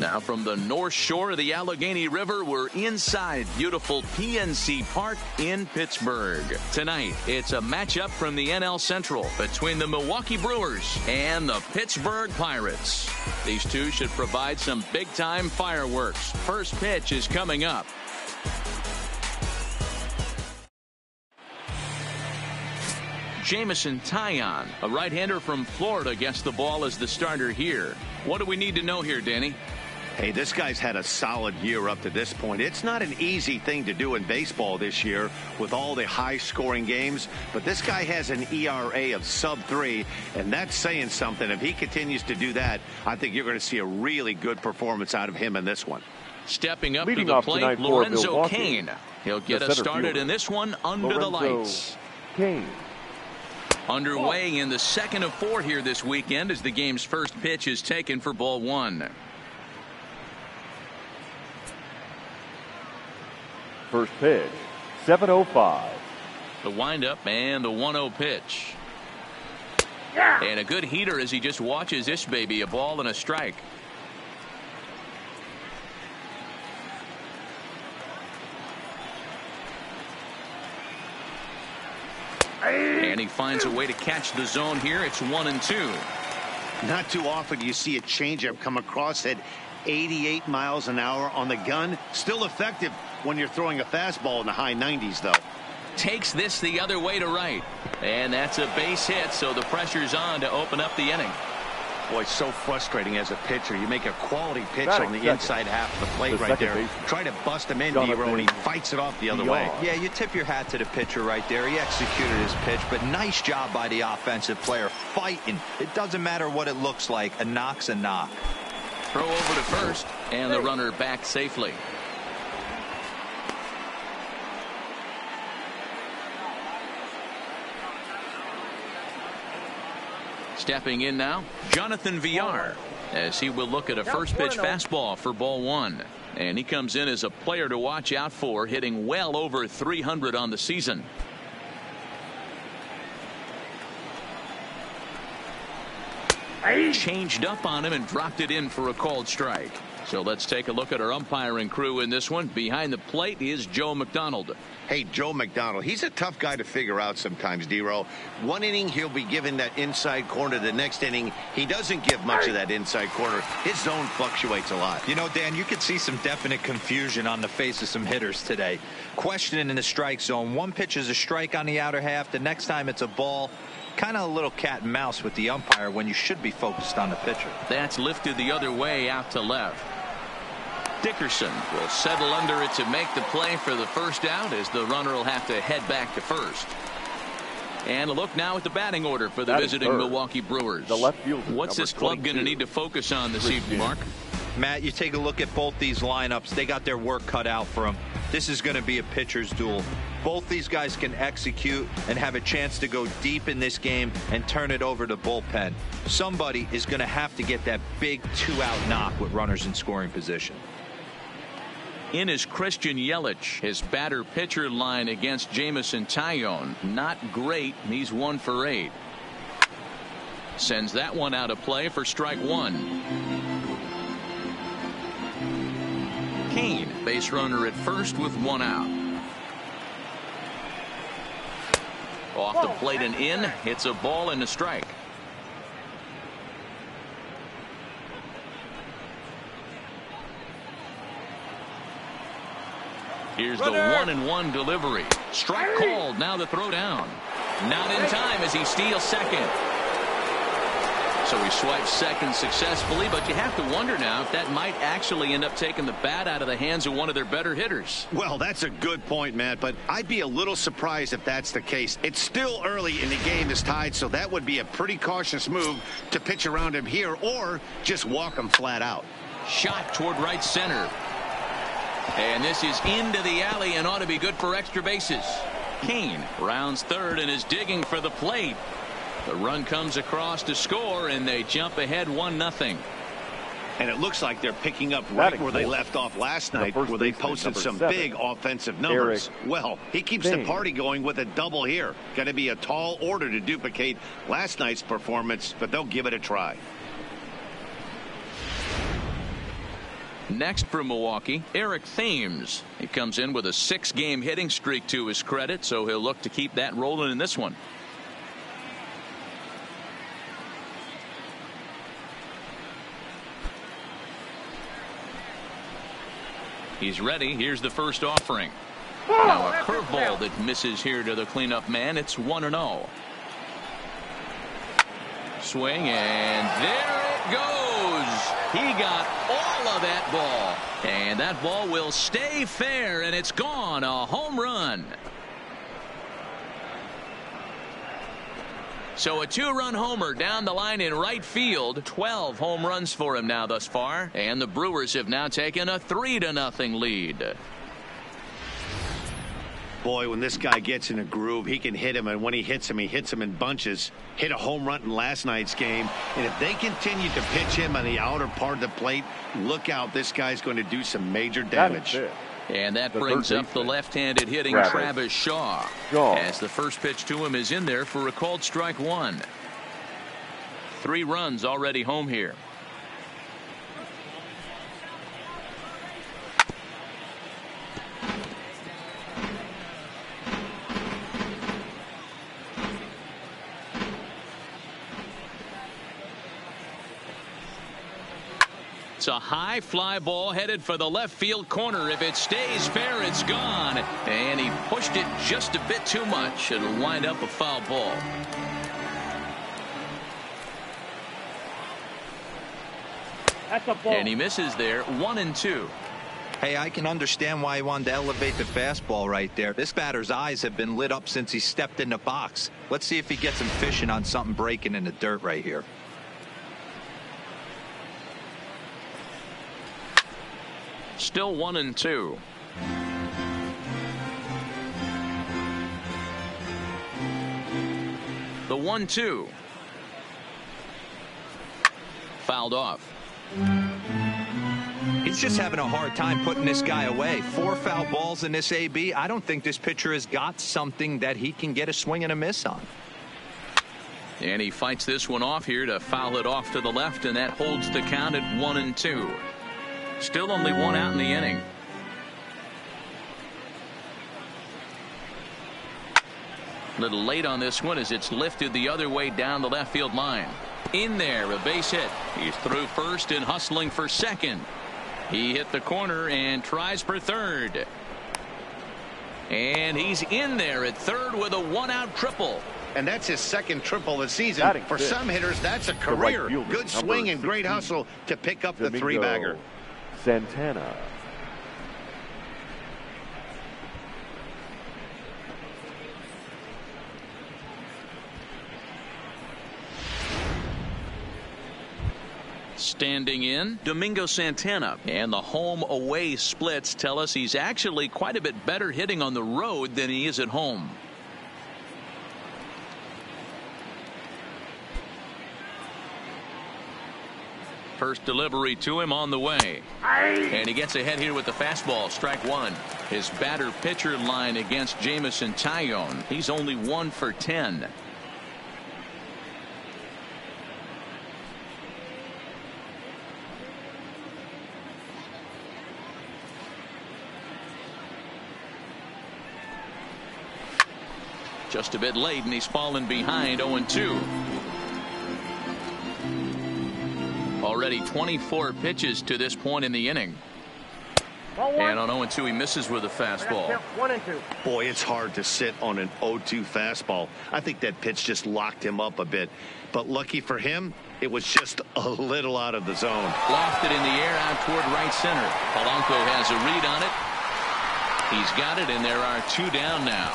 Now from the north shore of the Allegheny River, we're inside beautiful PNC Park in Pittsburgh. Tonight, it's a matchup from the NL Central between the Milwaukee Brewers and the Pittsburgh Pirates. These two should provide some big-time fireworks. First pitch is coming up. Jameson Taillon, a right-hander from Florida, gets the ball as the starter here. What do we need to know here, Danny? Hey, this guy's had a solid year up to this point. It's not an easy thing to do in baseball this year with all the high-scoring games, but this guy has an ERA of sub-3, and that's saying something. If he continues to do that, I think you're going to see a really good performance out of him in this one. Stepping up to the plate, Lorenzo Cain. He'll get us started in this one under the lights. Cain. Underway in the second of 4 here this weekend as the game's first pitch is taken for ball 1. First pitch, 7:05. The windup and the 1-0 pitch. And a good heater as he just watches this baby, a ball and a strike. And he finds a way to catch the zone here. It's 1-2. Not too often you see a changeup come across at 88 miles an hour on the gun. Still effective when you're throwing a fastball in the high 90s, though. Takes this the other way to right. And that's a base hit, so the pressure's on to open up the inning. Boy, it's so frustrating as a pitcher. You make a quality pitch on the inside half of the plate right there. Try to bust him in, D-Row, and he fights it off the other way. Yeah, you tip your hat to the pitcher right there. He executed his pitch, but nice job by the offensive player fighting. It doesn't matter what it looks like. A knock's a knock. Throw over to first, and the runner back safely. Stepping in now, Jonathan Villar, as he will look at a first pitch fastball for ball 1. And he comes in as a player to watch out for, hitting well over 300 on the season. Changed up on him and dropped it in for a called strike. So let's take a look at our umpiring crew in this one. Behind the plate is Joe McDonald. Hey, Joe McDonald, he's a tough guy to figure out sometimes, D-Row. One inning, he'll be given that inside corner. The next inning, he doesn't give much of that inside corner. His zone fluctuates a lot. You know, Dan, you could see some definite confusion on the face of some hitters today. Questioning in the strike zone. One pitch is a strike on the outer half. The next time it's a ball. Kind of a little cat and mouse with the umpire when you should be focused on the pitcher. That's lifted the other way out to left. Dickerson will settle under it to make the play for the first out as the runner will have to head back to first. And a look now at the batting order for the visiting Milwaukee Brewers. The left fielder, what's this club going to need to focus on this evening, Mark? Matt, you take a look at both these lineups. They got their work cut out for them. This is going to be a pitcher's duel. Both these guys can execute and have a chance to go deep in this game and turn it over to bullpen. Somebody is going to have to get that big 2-out knock with runners in scoring position. In is Christian Yelich. His batter-pitcher line against Jameson Taillon. Not great. He's 1 for 8. Sends that one out of play for strike 1. Cain, base runner at first with 1 out. Off the plate and in. It's a ball and a strike. Here's the 1-1 delivery. Strike called. Now the throw down. Not in time as he steals second. So he swipes second successfully, but you have to wonder now if that might actually end up taking the bat out of the hands of one of their better hitters. Well, that's a good point, Matt, but I'd be a little surprised if that's the case. It's still early in the game is tied, so that would be a pretty cautious move to pitch around him here or just walk him flat out. Shot toward right center. And this is into the alley and ought to be good for extra bases. Cain rounds third and is digging for the plate. The run comes across to score, and they jump ahead 1-0. And it looks like they're picking up right where they left off last night, where they posted some big offensive numbers. Well, he keeps the party going with a double here. Going to be a tall order to duplicate last night's performance, but they'll give it a try. Next for Milwaukee, Eric Thames. He comes in with a 6-game hitting streak to his credit, so he'll look to keep that rolling in this one. He's ready. Here's the first offering. Now a curveball that misses here to the cleanup man. It's 1-0. Swing, and there it goes. He got all of that ball. And that ball will stay fair, and it's gone. A home run. So a 2-run homer down the line in right field. 12 home runs for him now thus far. And the Brewers have now taken a 3-0 lead. Boy, when this guy gets in a groove, he can hit him, and when he hits him in bunches. Hit a home run in last night's game, and if they continue to pitch him on the outer part of the plate, look out, this guy's going to do some major damage. And that brings up the left-handed hitting Travis Shaw. As the first pitch to him is in there for a called strike 1. 3 runs already home here. It's a high fly ball headed for the left field corner. If it stays fair, it's gone. And he pushed it just a bit too much. It'll wind up a foul ball. That's a ball. And he misses there. 1-2. Hey, I can understand why he wanted to elevate the fastball right there. This batter's eyes have been lit up since he stepped in the box. Let's see if he gets him fishing on something breaking in the dirt right here. Still 1-2. The 1-2. Fouled off. He's just having a hard time putting this guy away. 4 foul balls in this AB. I don't think this pitcher has got something that he can get a swing and a miss on. And he fights this one off here to foul it off to the left, and that holds the count at 1-2. Still only 1 out in the inning. A little late on this one as it's lifted the other way down the left field line. In there, a base hit. He's through first and hustling for second. He hit the corner and tries for third. And he's in there at third with a 1-out triple. And that's his second triple of the season. For some hitters, that's a career. Good swing and great hustle to pick up the 3-bagger. Santana. Standing in, Domingo Santana. And the home away splits tell us he's actually quite a bit better hitting on the road than he is at home. First delivery to him on the way. And he gets ahead here with the fastball. Strike 1. His batter pitcher line against Jamison Tyone. He's only 1 for 10. Just a bit late, and he's fallen behind 0-2. Already 24 pitches to this point in the inning. And on 0-2, he misses with a fastball. 1-2. Boy, it's hard to sit on an 0-2 fastball. I think that pitch just locked him up a bit. But lucky for him, it was just a little out of the zone. Lofted in the air out toward right center. Polanco has a read on it. He's got it, and there are 2 down now.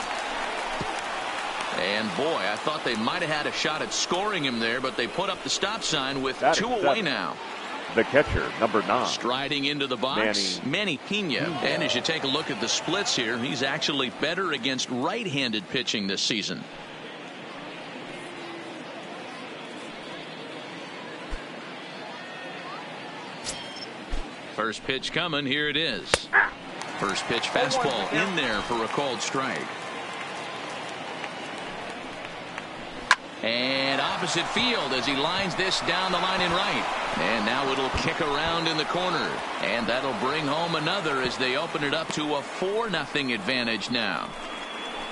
And boy, I thought they might have had a shot at scoring him there, but they put up the stop sign with 2 away now. The catcher, number 9. Striding into the box, Manny Pena. And as you take a look at the splits here, he's actually better against right-handed pitching this season. First pitch coming. Here it is. First pitch fastball in there for a called strike. And opposite field as he lines this down the line in right. And now it'll kick around in the corner. And that'll bring home another as they open it up to a 4-0 advantage now.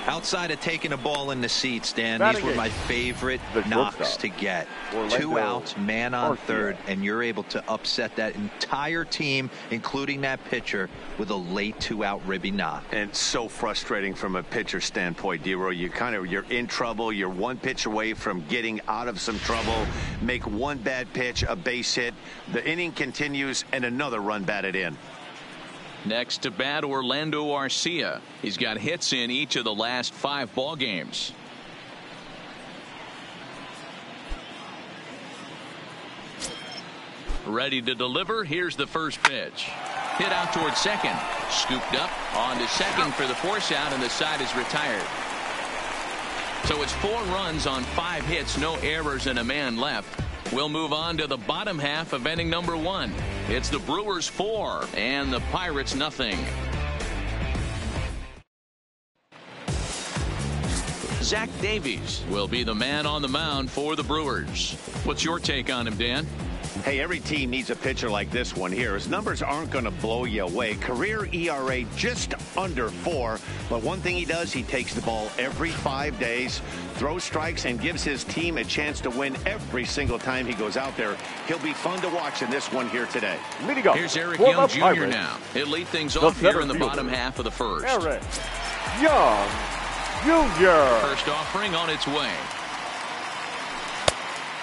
Outside of taking a ball in the seats, Dan, Batting these were my eight. favorite The knocks shortstop. to get. Orlando 2 outs, man on Garcia. third, and you're able to upset that entire team, including that pitcher, with a late 2-out ribby knock. And so frustrating from a pitcher standpoint, D-Roy. You're in trouble. You're one pitch away from getting out of some trouble. Make one bad pitch, a base hit. The inning continues, and another run batted in. Next to bat, Orlando Garcia. He's got hits in each of the last 5 ball games. Ready to deliver. Here's the first pitch. Hit out towards second. Scooped up on to second for the force out, and the side is retired. So it's 4 runs on 5 hits, no errors, and a man left. We'll move on to the bottom half of inning number 1. It's the Brewers 4 and the Pirates nothing. Zach Davies will be the man on the mound for the Brewers. What's your take on him, Dan? Hey, every team needs a pitcher like this one here. His numbers aren't going to blow you away. Career ERA just under 4. But one thing he does, he takes the ball every 5 days, throws strikes, and gives his team a chance to win every single time he goes out there. He'll be fun to watch in this one here today. Leading off Here's Eric for Young the Jr. Pirates, now. He'll lead things the off here center in the fielder, bottom half of the first. Eric Young Jr. First offering on its way.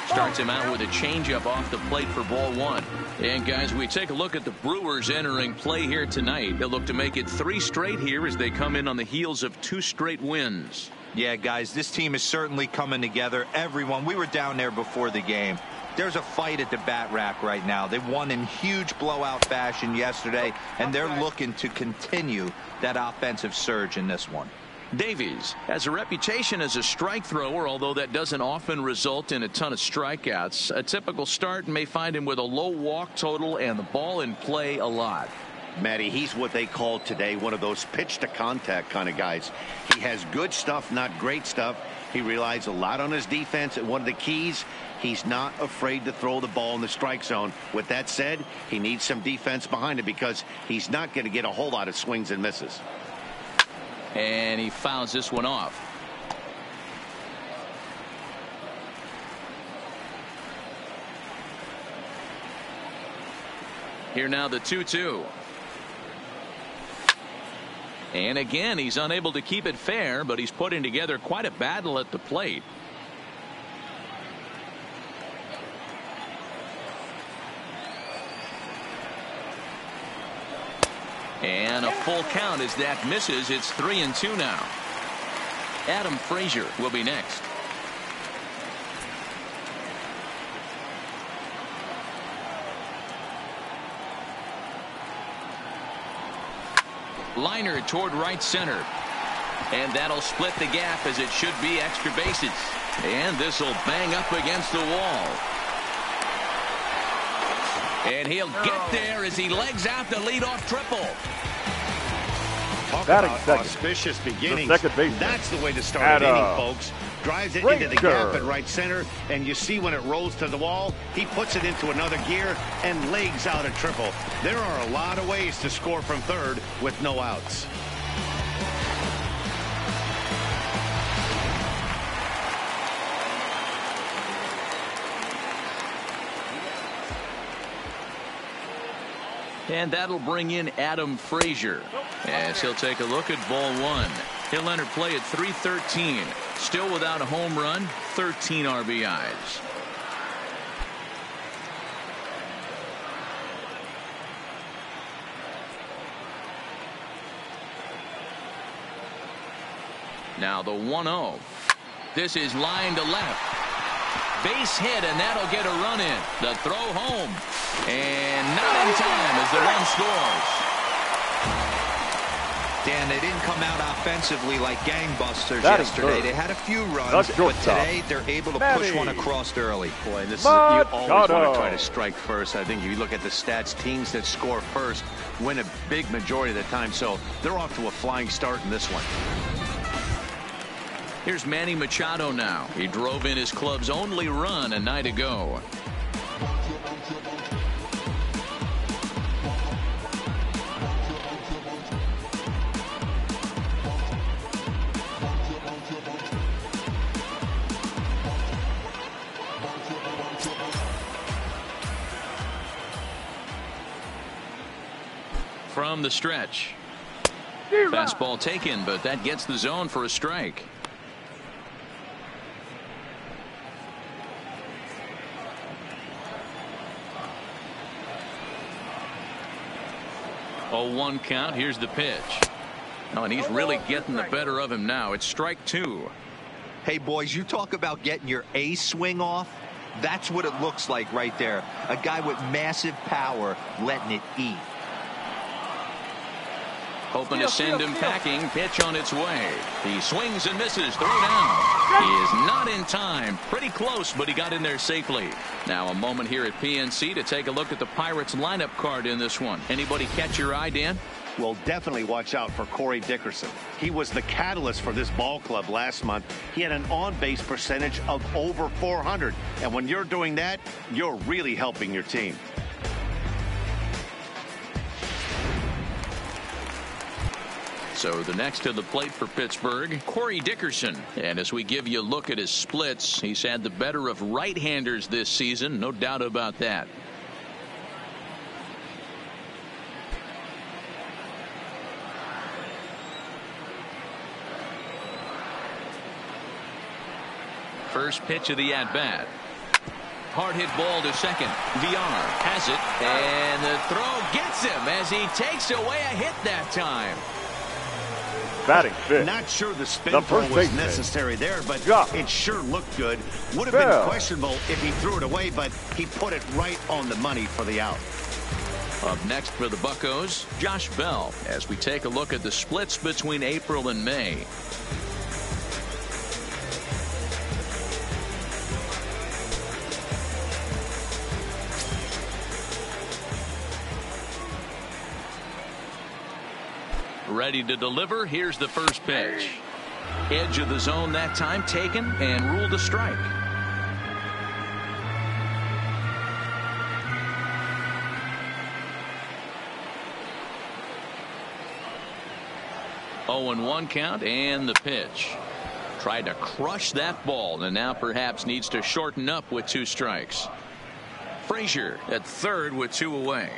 Starts him out with a changeup off the plate for ball 1. And guys, we take a look at the Brewers entering play here tonight. They'll look to make it 3 straight here as they come in on the heels of 2 straight wins. Yeah, guys, this team is certainly coming together. Everyone, we were down there before the game. There's a fight at the bat rack right now. They won in huge blowout fashion yesterday, and they're looking to continue that offensive surge in this one. Davies has a reputation as a strike thrower, although that doesn't often result in a ton of strikeouts. A typical start may find him with a low walk total and the ball in play a lot. Matty, he's what they call today one of those pitch to contact kind of guys. He has good stuff, not great stuff. He relies a lot on his defense, and one of the keys, he's not afraid to throw the ball in the strike zone. With that said, he needs some defense behind it because he's not going to get a whole lot of swings and misses. And he fouls this one off. Here now the 2-2. And again, he's unable to keep it fair, but he's putting together quite a battle at the plate. And a full count as that misses. It's 3-2 now. Adam Frazier will be next. Liner toward right center. And that'll split the gap as it should be extra bases. And this will bang up against the wall. And he'll get there as he legs out the leadoff triple. Talk Batting about second. auspicious beginnings. The second baseman. That's the way to start an inning, folks. Drives it into the Frazier. gap at right center, and you see when it rolls to the wall, he puts it into another gear and legs out a triple. There are a lot of ways to score from third with no outs. And that'll bring in Adam Frazier as he'll take a look at ball 1. He'll enter play at .313. Still without a home run, 13 RBIs. Now the 1-0. This is line to left. Base hit, and that'll get a run in. The throw home. And not in time as the run scores. Dan, they didn't come out offensively like gangbusters That is yesterday. good. They had a few runs, That's but shortstop. today they're able to Matty. push one across early. Boy, this is, you always want to Machado. try to strike first. I think if you look at the stats, teams that score first win a big majority of the time. So they're off to a flying start in this one. Here's Manny Machado now. He drove in his club's only run a night ago. From the stretch. Fastball taken, but that gets the zone for a strike. Oh, 1 count. Here's the pitch. Oh, and he's really getting the better of him now. It's strike 2. Hey, boys, you talk about getting your A swing off. That's what it looks like right there. A guy with massive power letting it eat. Hoping to send him packing. Pitch on its way. He swings and misses. 3 down. He is not in time. Pretty close, but he got in there safely. Now a moment here at PNC to take a look at the Pirates lineup card in this one. Anybody catch your eye, Dan? Well, definitely watch out for Corey Dickerson. He was the catalyst for this ball club last month. He had an on-base percentage of over 400. And when you're doing that, you're really helping your team. So the next to the plate for Pittsburgh, Corey Dickerson. And as we give you a look at his splits, he's had the better of right-handers this season. No doubt about that. First pitch of the at-bat. Hard hit ball to second. VR has it, and the throw gets him as he takes away a hit that time. Batting fifth. Not sure the spin throw was necessary there, but it sure looked good. Would have been questionable if he threw it away, but he put it right on the money for the out. Up next for the Buccos, Josh Bell, as we take a look at the splits between April and May. Ready to deliver. Here's the first pitch. Edge of the zone that time taken and ruled a strike. Oh, and 1 count and the pitch. Tried to crush that ball and now perhaps needs to shorten up with 2 strikes. Frazier at third with 2 away.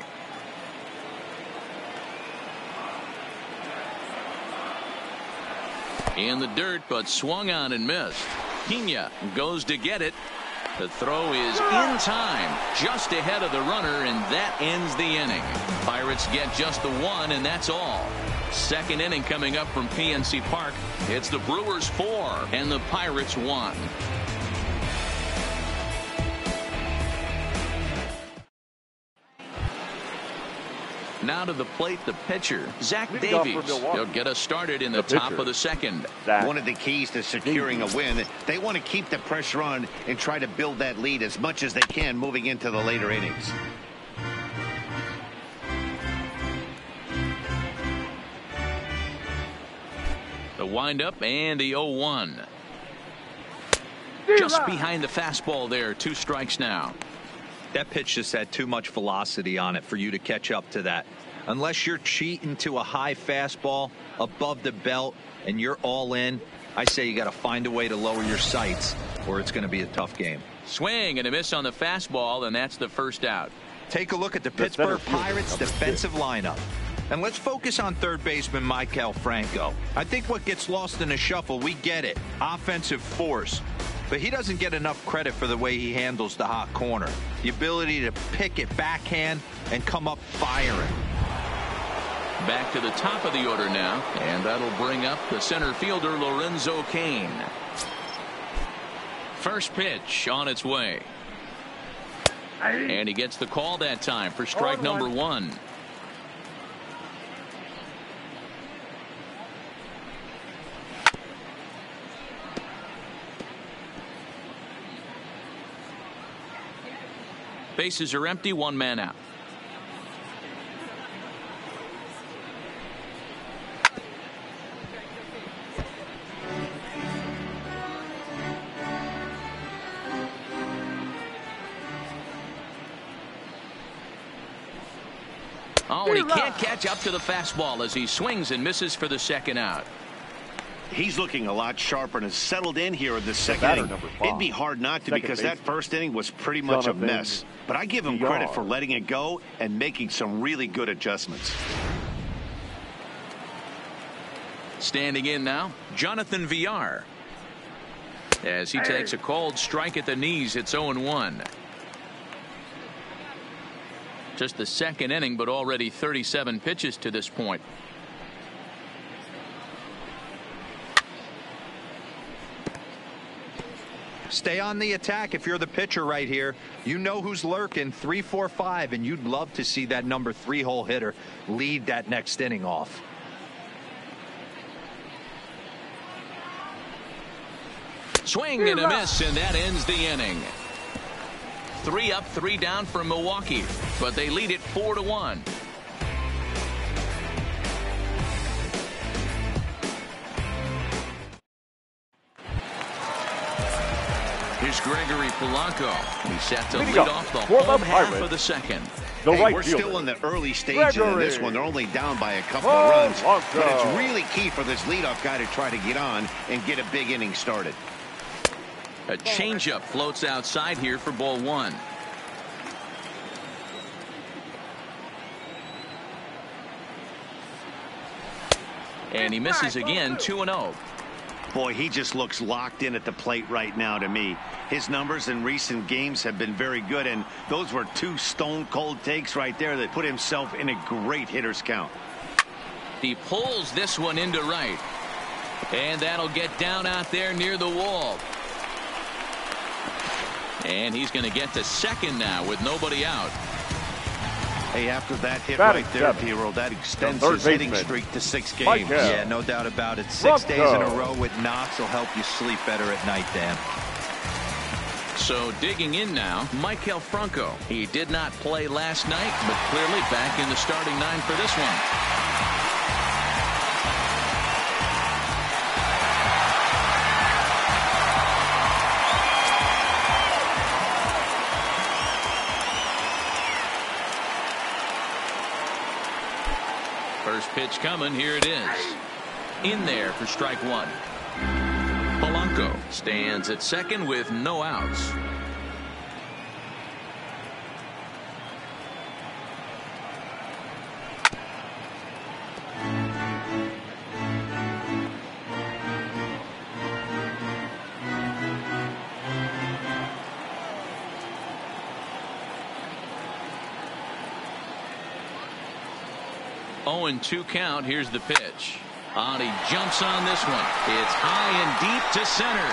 In the dirt, but swung on and missed. Pena goes to get it. The throw is in time, just ahead of the runner, and that ends the inning. Pirates get just the 1, and that's all. Second inning coming up from PNC Park. It's the Brewers 4 and the Pirates 1. Now to the plate, the pitcher, Zach Davies. He'll get us started in the top of the second. One of the keys to securing a win, they want to keep the pressure on and try to build that lead as much as they can moving into the later innings. The windup and the 0-1. Just behind the fastball there. 2 strikes now. That pitch just had too much velocity on it for you to catch up to that. Unless you're cheating to a high fastball above the belt and you're all in, I say you got to find a way to lower your sights or it's going to be a tough game. Swing and a miss on the fastball, and that's the first out. Take a look at the Pittsburgh Pirates defensive lineup. And let's focus on third baseman Maikel Franco. I think what gets lost in the shuffle, we get it. Offensive force. But he doesn't get enough credit for the way he handles the hot corner. The ability to pick it backhand and come up firing. Back to the top of the order now, and that'll bring up the center fielder Lorenzo Cain. First pitch on its way. And he gets the call that time for strike number 1. Bases are empty, 1 man out. Oh, and he can't catch up to the fastball as he swings and misses for the second out. He's looking a lot sharper and has settled in here in the second inning. It'd be hard not to because that first inning was pretty much a mess. But I give him credit for letting it go and making some really good adjustments. Standing in now, Jonathan Villar. As he takes a cold strike at the knees, it's 0-1. Just the second inning, but already 37 pitches to this point. Stay on the attack if you're the pitcher right here. You know who's lurking, 3, 4, 5, and you'd love to see that number 3-hole hitter lead that next inning off. Swing and a miss, and that ends the inning. 3 up, 3 down for Milwaukee, but they lead it 4-1. Here's Gregory Polanco. He's set to lead off the home half of the second. We're still in the early stages of this one. They're only down by a couple of runs, but it's really key for this leadoff guy to try to get on and get a big inning started. A changeup floats outside here for ball 1. And he misses again, 2-0. Boy, he just looks locked in at the plate right now to me. His numbers in recent games have been very good, and those were 2 stone-cold takes right there that put himself in a great hitter's count. He pulls this one into right. And that'll get down out there near the wall. And he's going to get to second now with nobody out. Hey, after that hit right there, Hero, that extends his hitting streak to 6 games. Yeah, no doubt about it. 6 days in a row with knocks will help you sleep better at night, Dan. So digging in now, Michael Franco. He did not play last night, but clearly back in the starting 9 for this one. First pitch coming. Here it is. In there for strike 1. Polanco stands at second with no outs. Oh, and 2 count. Here's the pitch. He jumps on this one. It's high and deep to center.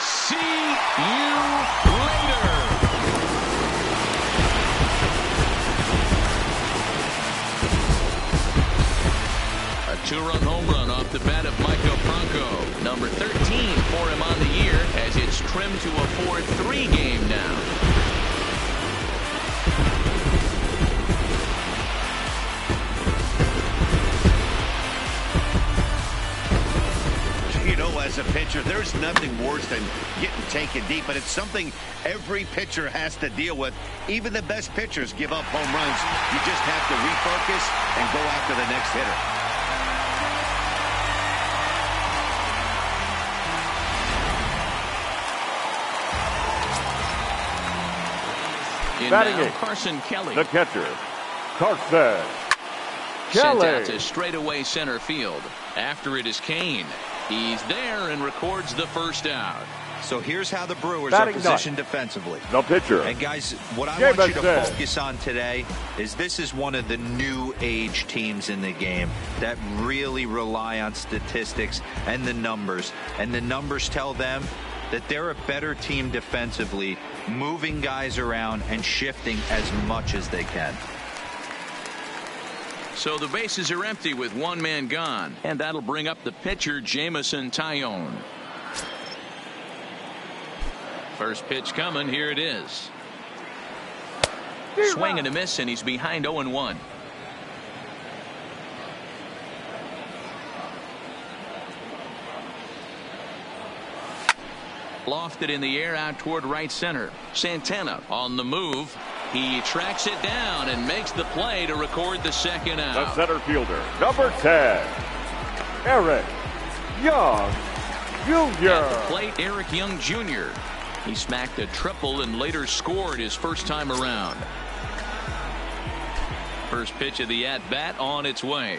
See you later. A 2-run home run off the bat of Michael Franco. Number 13 for him on the year as it's trimmed to a 4-3 game now. As a pitcher, there's nothing worse than getting taken deep, but it's something every pitcher has to deal with. Even the best pitchers give up home runs. You just have to refocus and go after the next hitter. Batting now, Carson Kelly. The catcher, Carson Kelly. Kelly. Sent out to straightaway center field. After it is Kane. He's there and records the first out. So here's how the Brewers are positioned defensively. The pitcher. And guys, what I want you to focus on today is this is one of the new age teams in the game that really rely on statistics and the numbers. And the numbers tell them that they're a better team defensively, moving guys around and shifting as much as they can. So the bases are empty with 1 man gone, and that'll bring up the pitcher, Jameson Taillon. First pitch coming. Here it is. Swing and a miss, and he's behind 0-1. Lofted in the air out toward right center. Santana on the move. He tracks it down and makes the play to record the second out. The center fielder, number 10, Eric Young Jr. At the plate, Eric Young Jr. He smacked a triple and later scored his first time around. First pitch of the at-bat on its way.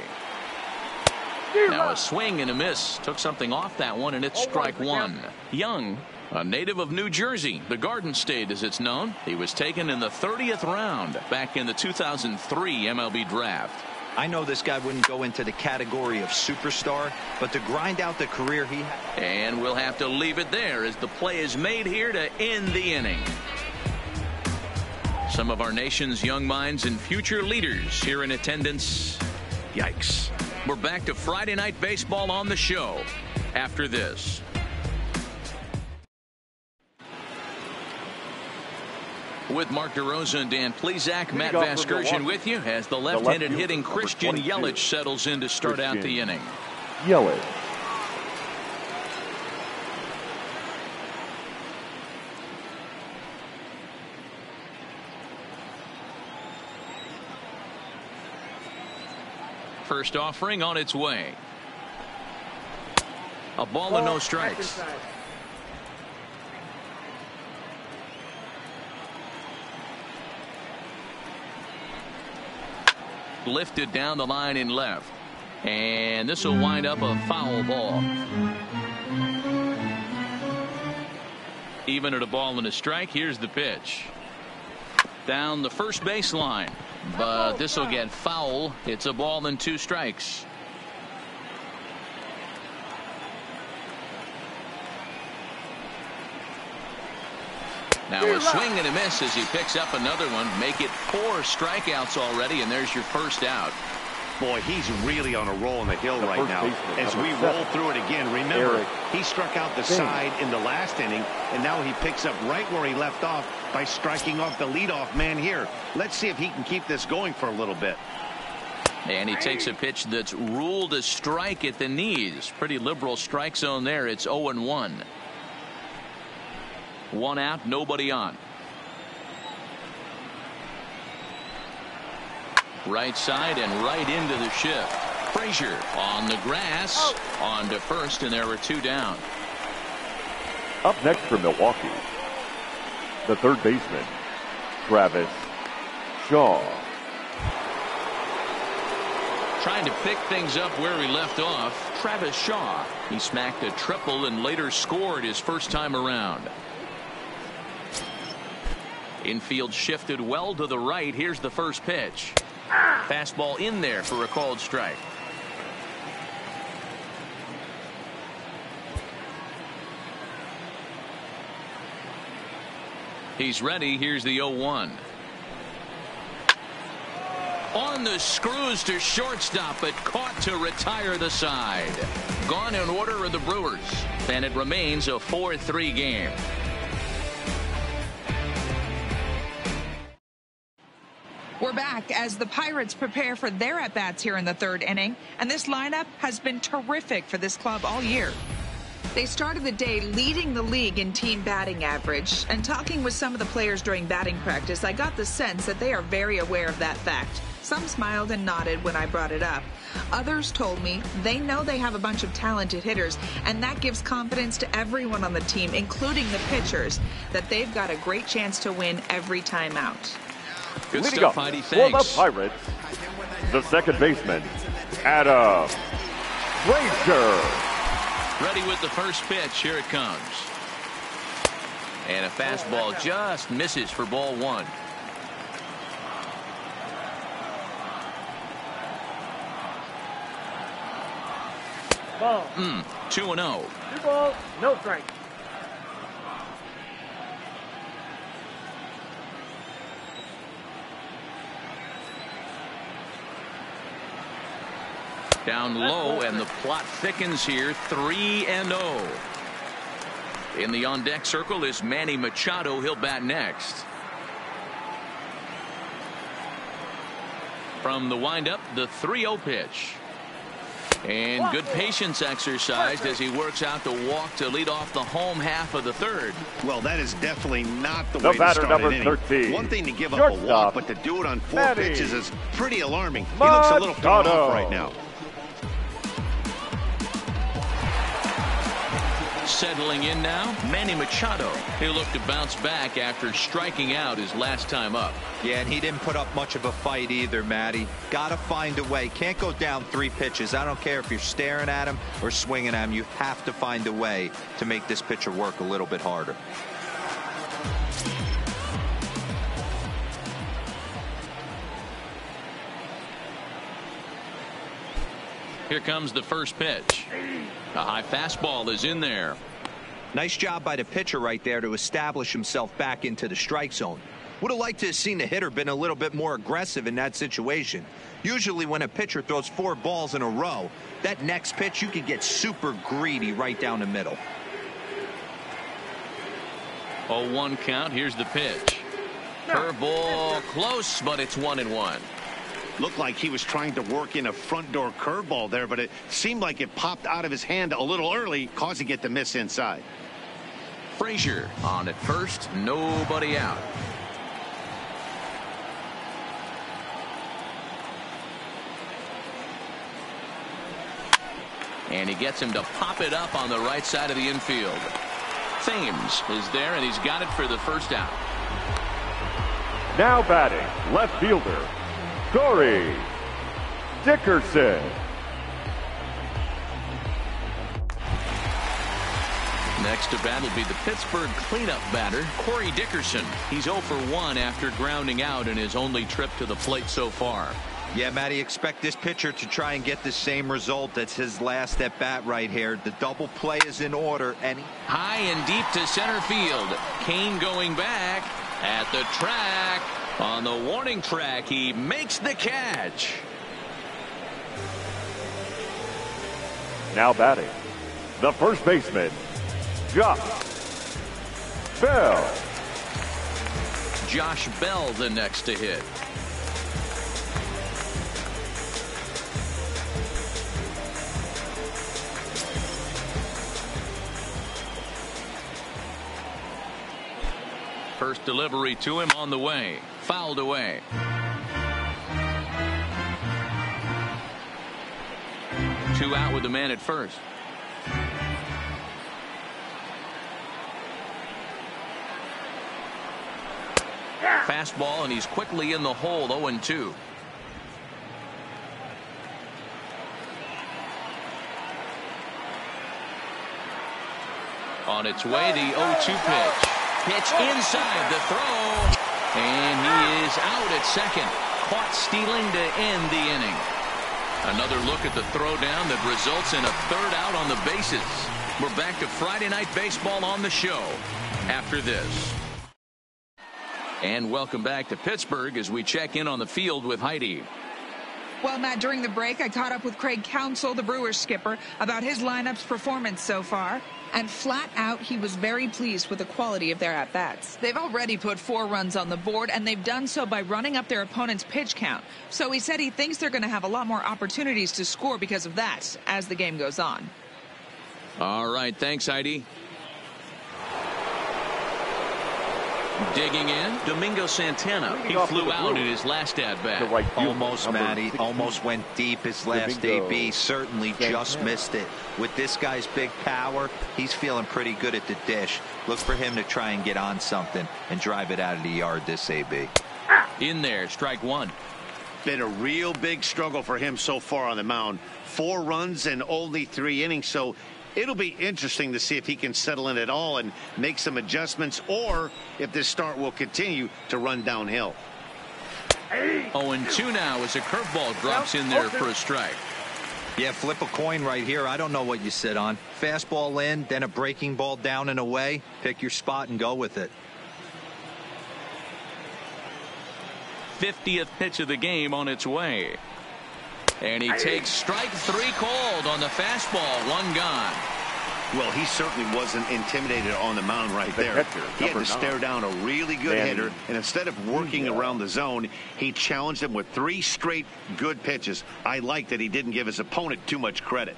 Now a swing and a miss. Took something off that one, and it's strike one. Young, a native of New Jersey, the Garden State as it's known. He was taken in the 30th round back in the 2003 MLB draft. I know this guy wouldn't go into the category of superstar, but to grind out the career he had. And we'll have to leave it there as the play is made here to end the inning. Some of our nation's young minds and future leaders here in attendance. Yikes. We're back to Friday Night Baseball on the show after this. With Mark DeRosa and Dan Plesac, Matt Vasgersian with you as the left-handed hitting Christian Yelich settles in to start out the inning. Yelich. First offering on its way. A ball and no strikes. Lifted down the line in left. And this will wind up a foul ball. Even at a ball and a strike, here's the pitch. Down the first baseline. But this will get foul. It's a ball and 2 strikes. Now a swing and a miss as he picks up another one. Make it 4 strikeouts already, and there's your first out. Boy, he's really on a roll on the hill right now. As we roll through it again, remember, he struck out the side in the last inning, and now he picks up right where he left off by striking off the leadoff man here. Let's see if he can keep this going for a little bit. And he takes a pitch that's ruled a strike at the knees. Pretty liberal strike zone there. It's 0-1. 1 out, nobody on. Right side and right into the shift. Frazier on the grass, on to first, and there were 2 down. Up next for Milwaukee, the third baseman, Travis Shaw. Trying to pick things up where he left off, Travis Shaw. He smacked a triple and later scored his first time around. Infield shifted well to the right. Here's the first pitch. Fastball in there for a called strike. He's ready. Here's the 0-1. On the screws to shortstop, but caught to retire the side. Gone in order are the Brewers, and it remains a 4-3 game. We're back as the Pirates prepare for their at-bats here in the 3rd inning, and this lineup has been terrific for this club all year. They started the day leading the league in team batting average, and talking with some of the players during batting practice, I got the sense that they are very aware of that fact. Some smiled and nodded when I brought it up. Others told me they know they have a bunch of talented hitters, and that gives confidence to everyone on the team, including the pitchers, that they've got a great chance to win every time out. Good Leading stuff, up Heidi. for Thanks. the Pirates, the second baseman, Adam Frazier. Ready with the first pitch. Here it comes. And a fastball just misses for ball 1. Ball. 2-0. 2 balls, no strike. Down low, and the plot thickens here. 3-0. In the on-deck circle is Manny Machado. He'll bat next. From the windup, the 3-0 pitch. And good patience exercised as he works out the walk to lead off the home half of the third. Well, that is definitely not the The way to batter, start number an inning. 13. One thing to give up a walk, Shortstop, but to do it on 4 Manny pitches is pretty alarming. He looks a little thrown off right now. Settling in now, Manny Machado. He'll look to bounce back after striking out his last time up. Yeah, and he didn't put up much of a fight either, Matty. Got to find a way. Can't go down 3 pitches. I don't care if you're staring at him or swinging at him. You have to find a way to make this pitcher work a little bit harder. Here comes the first pitch. A high fastball is in there. Nice job by the pitcher right there to establish himself back into the strike zone. Would have liked to have seen the hitter been a little bit more aggressive in that situation. Usually when a pitcher throws 4 balls in a row, that next pitch you could get super greedy right down the middle. 0-1 count. Here's the pitch. Curveball close, but it's 1-1. Looked like he was trying to work in a front door curveball there, but it seemed like it popped out of his hand a little early, causing it to miss inside. Frazier on at first, nobody out. And he gets him to pop it up on the right side of the infield. Thames is there, and he's got it for the first out. Now batting, left fielder, Corey Dickerson. Next to bat will be the Pittsburgh cleanup batter, Corey Dickerson. He's 0 for 1 after grounding out in his only trip to the plate so far. Yeah, Matty, expect this pitcher to try and get the same result. That's his last at bat right here. The double play is in order, and high and deep to center field. Kane going back at the track. On the warning track, he makes the catch. Now batting, the first baseman, Josh Bell. Josh Bell the next to hit. First delivery to him on the way. Fouled away. Two out with the man at first. Fastball, and he's quickly in the hole. 0-2. On its way, the 0-2 pitch. Pitch inside the throw. And he is out at second. Caught stealing to end the inning. Another look at the throwdown that results in a third out on the bases. We're back to Friday Night Baseball on the show after this. And welcome back to Pittsburgh as we check in on the field with Heidi. Well, Matt, during the break, I caught up with Craig Counsell, the Brewers skipper, about his lineup's performance so far. And flat out, he was very pleased with the quality of their at-bats. They've already put 4 runs on the board, and they've done so by running up their opponent's pitch count. So he said he thinks they're going to have a lot more opportunities to score because of that as the game goes on. All right, thanks, Heidi. Digging in, Domingo Santana. He flew out in his last at-bat. Right, almost, Matty. 16. Almost went deep his last AB. Certainly just missed it. With this guy's big power, he's feeling pretty good at the dish. Look for him to try and get on something and drive it out of the yard this AB. In there, strike one. Been a real big struggle for him so far on the mound. 4 runs in only 3 innings, so it'll be interesting to see if he can settle in at all and make some adjustments, or if this start will continue to run downhill. 0-2 now as a curveball drops in there for a strike. Yeah, flip a coin right here. I don't know what you sit on. Fastball in, then a breaking ball down and away. Pick your spot and go with it. 50th pitch of the game on its way. And he takes strike 3 called on the fastball. 1 gone. Well, he certainly wasn't intimidated on the mound right there. He had to stare down a really good hitter, and instead of working around the zone, he challenged him with 3 straight good pitches. I like that he didn't give his opponent too much credit.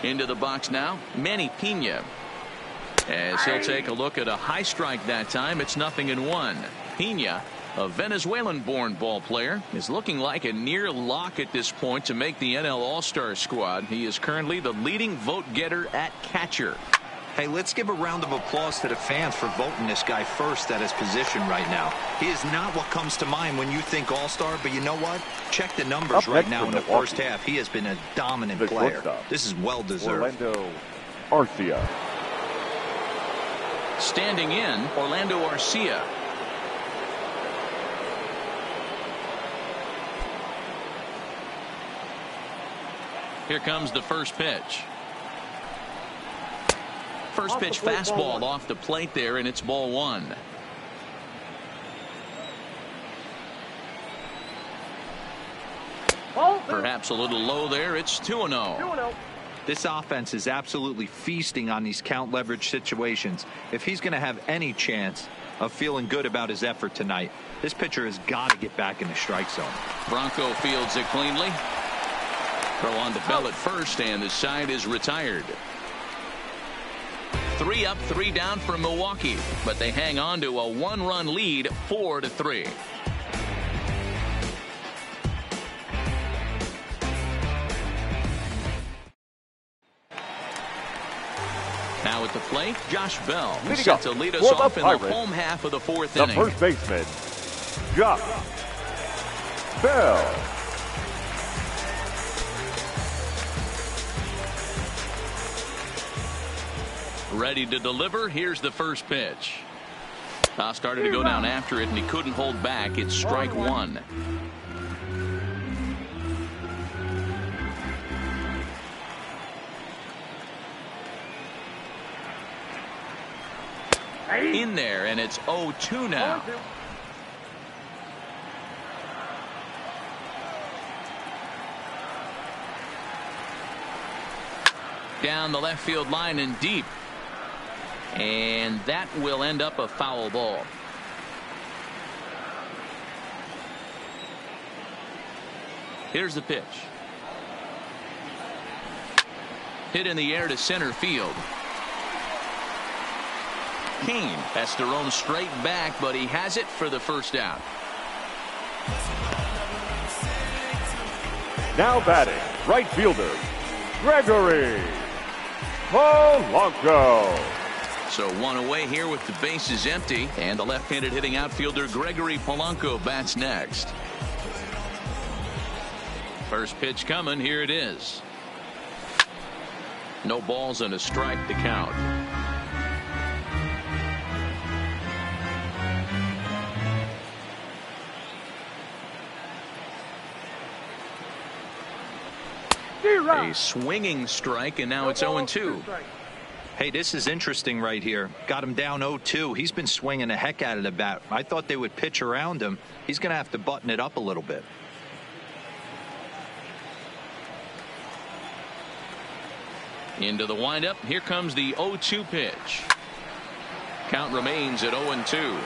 Into the box now, Manny Pena. As he'll take a look at a high strike that time, it's 0-1. Pena, a Venezuelan-born ball player, is looking like a near lock at this point to make the NL All-Star squad. He is currently the leading vote getter at catcher. Hey, let's give a round of applause to the fans for voting this guy first at his position right now. He is not what comes to mind when you think All-Star, but you know what? Check the numbers right now in the first half. He has been a dominant player. This is well-deserved. Orlando Arcia. Standing in, Orlando Arcia. Here comes the first pitch. First pitch fastball off the plate there, and it's ball 1. Perhaps a little low there. It's 2-0. This offense is absolutely feasting on these count leverage situations. If he's going to have any chance of feeling good about his effort tonight, this pitcher has got to get back in the strike zone. Bronco fields it cleanly. Throw on the bell at first, and the side is retired. 3 up, 3 down for Milwaukee, but they hang on to a 1-run lead, 4-3. Now at the plate, Josh Bell is set to lead us off in the home half of the 4th inning. The first baseman, Josh Bell. Ready to deliver. Here's the first pitch. Started to go down after it, and he couldn't hold back. It's strike 1. In there, and it's 0-2 now. Down the left field line and deep. And that will end up a foul ball. Here's the pitch. Hit in the air to center field. Kane has to roam straight back, but he has it for the first out. Now batting, right fielder, Gregory Polanco. So 1 away here with the bases empty, and the left-handed hitting outfielder Gregory Polanco bats next. First pitch coming. Here it is. No balls and a strike to count. A swinging strike, and now it's 0-2. Hey, this is interesting right here. Got him down 0-2. He's been swinging the heck out of the bat. I thought they would pitch around him. He's going to have to button it up a little bit. Into the windup. Here comes the 0-2 pitch. Count remains at 0-2.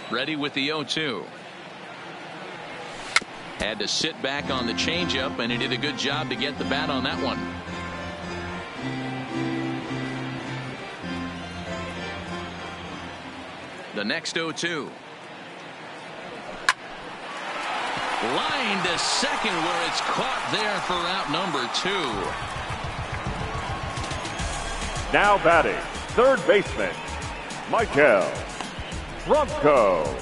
Ready with the 0-2. Had to sit back on the changeup, and he did a good job to get the bat on that one. The next 0-2. Line to second, where it's caught there for out number 2. Now batting, third baseman, Michael Franco.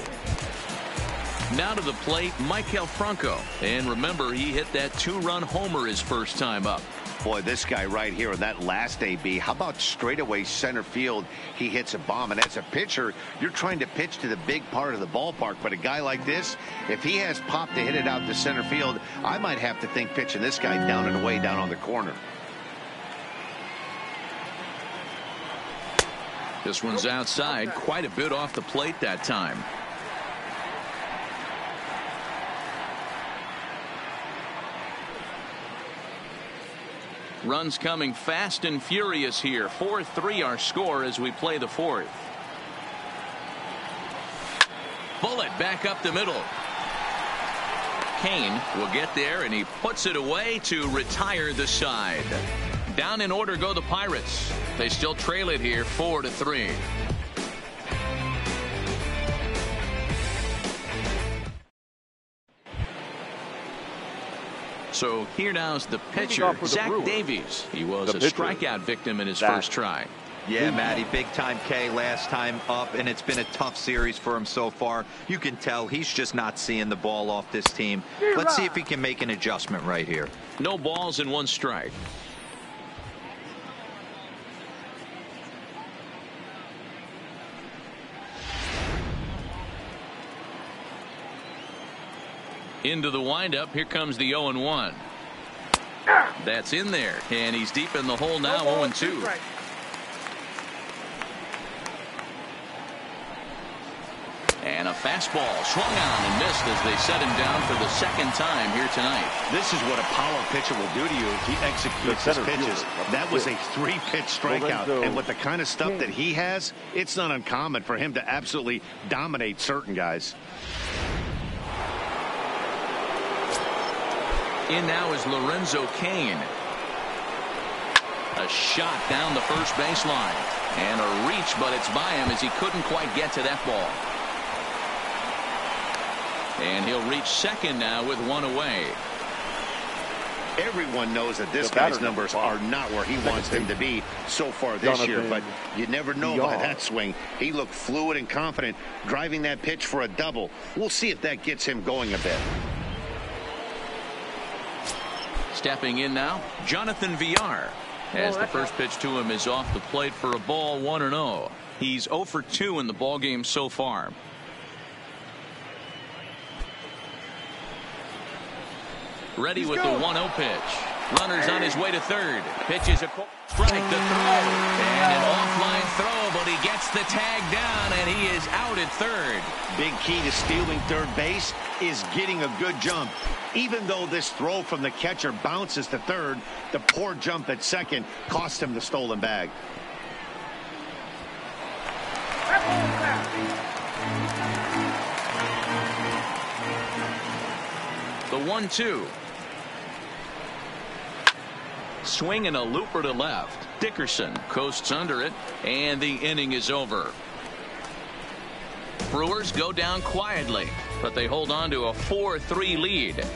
Now to the plate, Michael Franco. And remember, he hit that 2-run homer his first time up. Boy, this guy right here in that last AB, how about straightaway center field? He hits a bomb, and as a pitcher, you're trying to pitch to the big part of the ballpark, but a guy like this, if he has pop to hit it out to center field, I might have to think pitching this guy down and away down on the corner. This one's outside, quite a bit off the plate that time. Runs coming fast and furious here. 4-3 our score as we play the fourth. Bullet back up the middle. Kane will get there, and he puts it away to retire the side. Down in order go the Pirates. They still trail it here 4-3. So here now's the pitcher, Zach Davies. He was a strikeout victim in his first try. Yeah, Matty, big time K last time up, and it's been a tough series for him so far. You can tell he's just not seeing the ball off this team. Let's see if he can make an adjustment right here. No balls and one strike. Into the windup. Here comes the 0-1. That's in there, and he's deep in the hole now. 0-2. And a fastball swung on and missed as they set him down for the second time here tonight. This is what a power pitcher will do to you if he executes his pitches. That was a 3-pitch strikeout, and with the kind of stuff that he has, it's not uncommon for him to absolutely dominate certain guys. In now is Lorenzo Cain. A shot down the first baseline. And a reach, but it's by him as he couldn't quite get to that ball. And he'll reach second now with one away. Everyone knows that this guy's numbers are not where he wants them to be so far this year, but you never know by that swing. He looked fluid and confident driving that pitch for a double. We'll see if that gets him going a bit. Stepping in now, Jonathan Villar, as the first pitch to him is off the plate for a ball. 1-0. He's 0 for 2 in the ball game so far. Ready with the 1-0 pitch. Runners on his way to third. Pitches a strike to throw. And an offline throw, but he gets the tag down, and he is out at third. Big key to stealing third base is getting a good jump. Even though this throw from the catcher bounces to third, the poor jump at second cost him the stolen bag. The 1-2. Swing and a looper to left. Dickerson coasts under it, and the inning is over. Brewers go down quietly, but they hold on to a 4-3 lead.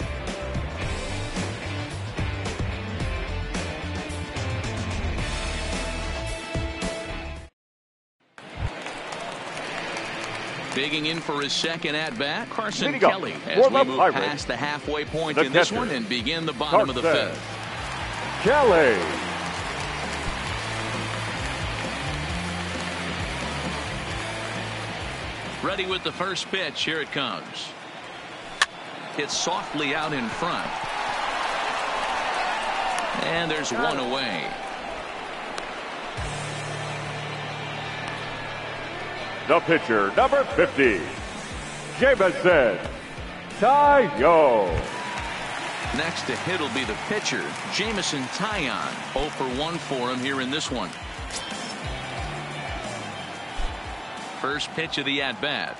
Digging in for his second at-bat, Carson Kelly, as we move past the halfway point in this one and begin the bottom of the fifth. Kelly. Ready with the first pitch. Here it comes. Hits softly out in front. And there's one away. The pitcher, number 50, Jamison Taillon. Next to hit will be the pitcher, Jamison Taillon. 0 for 1 for him here in this one. First pitch of the at-bat.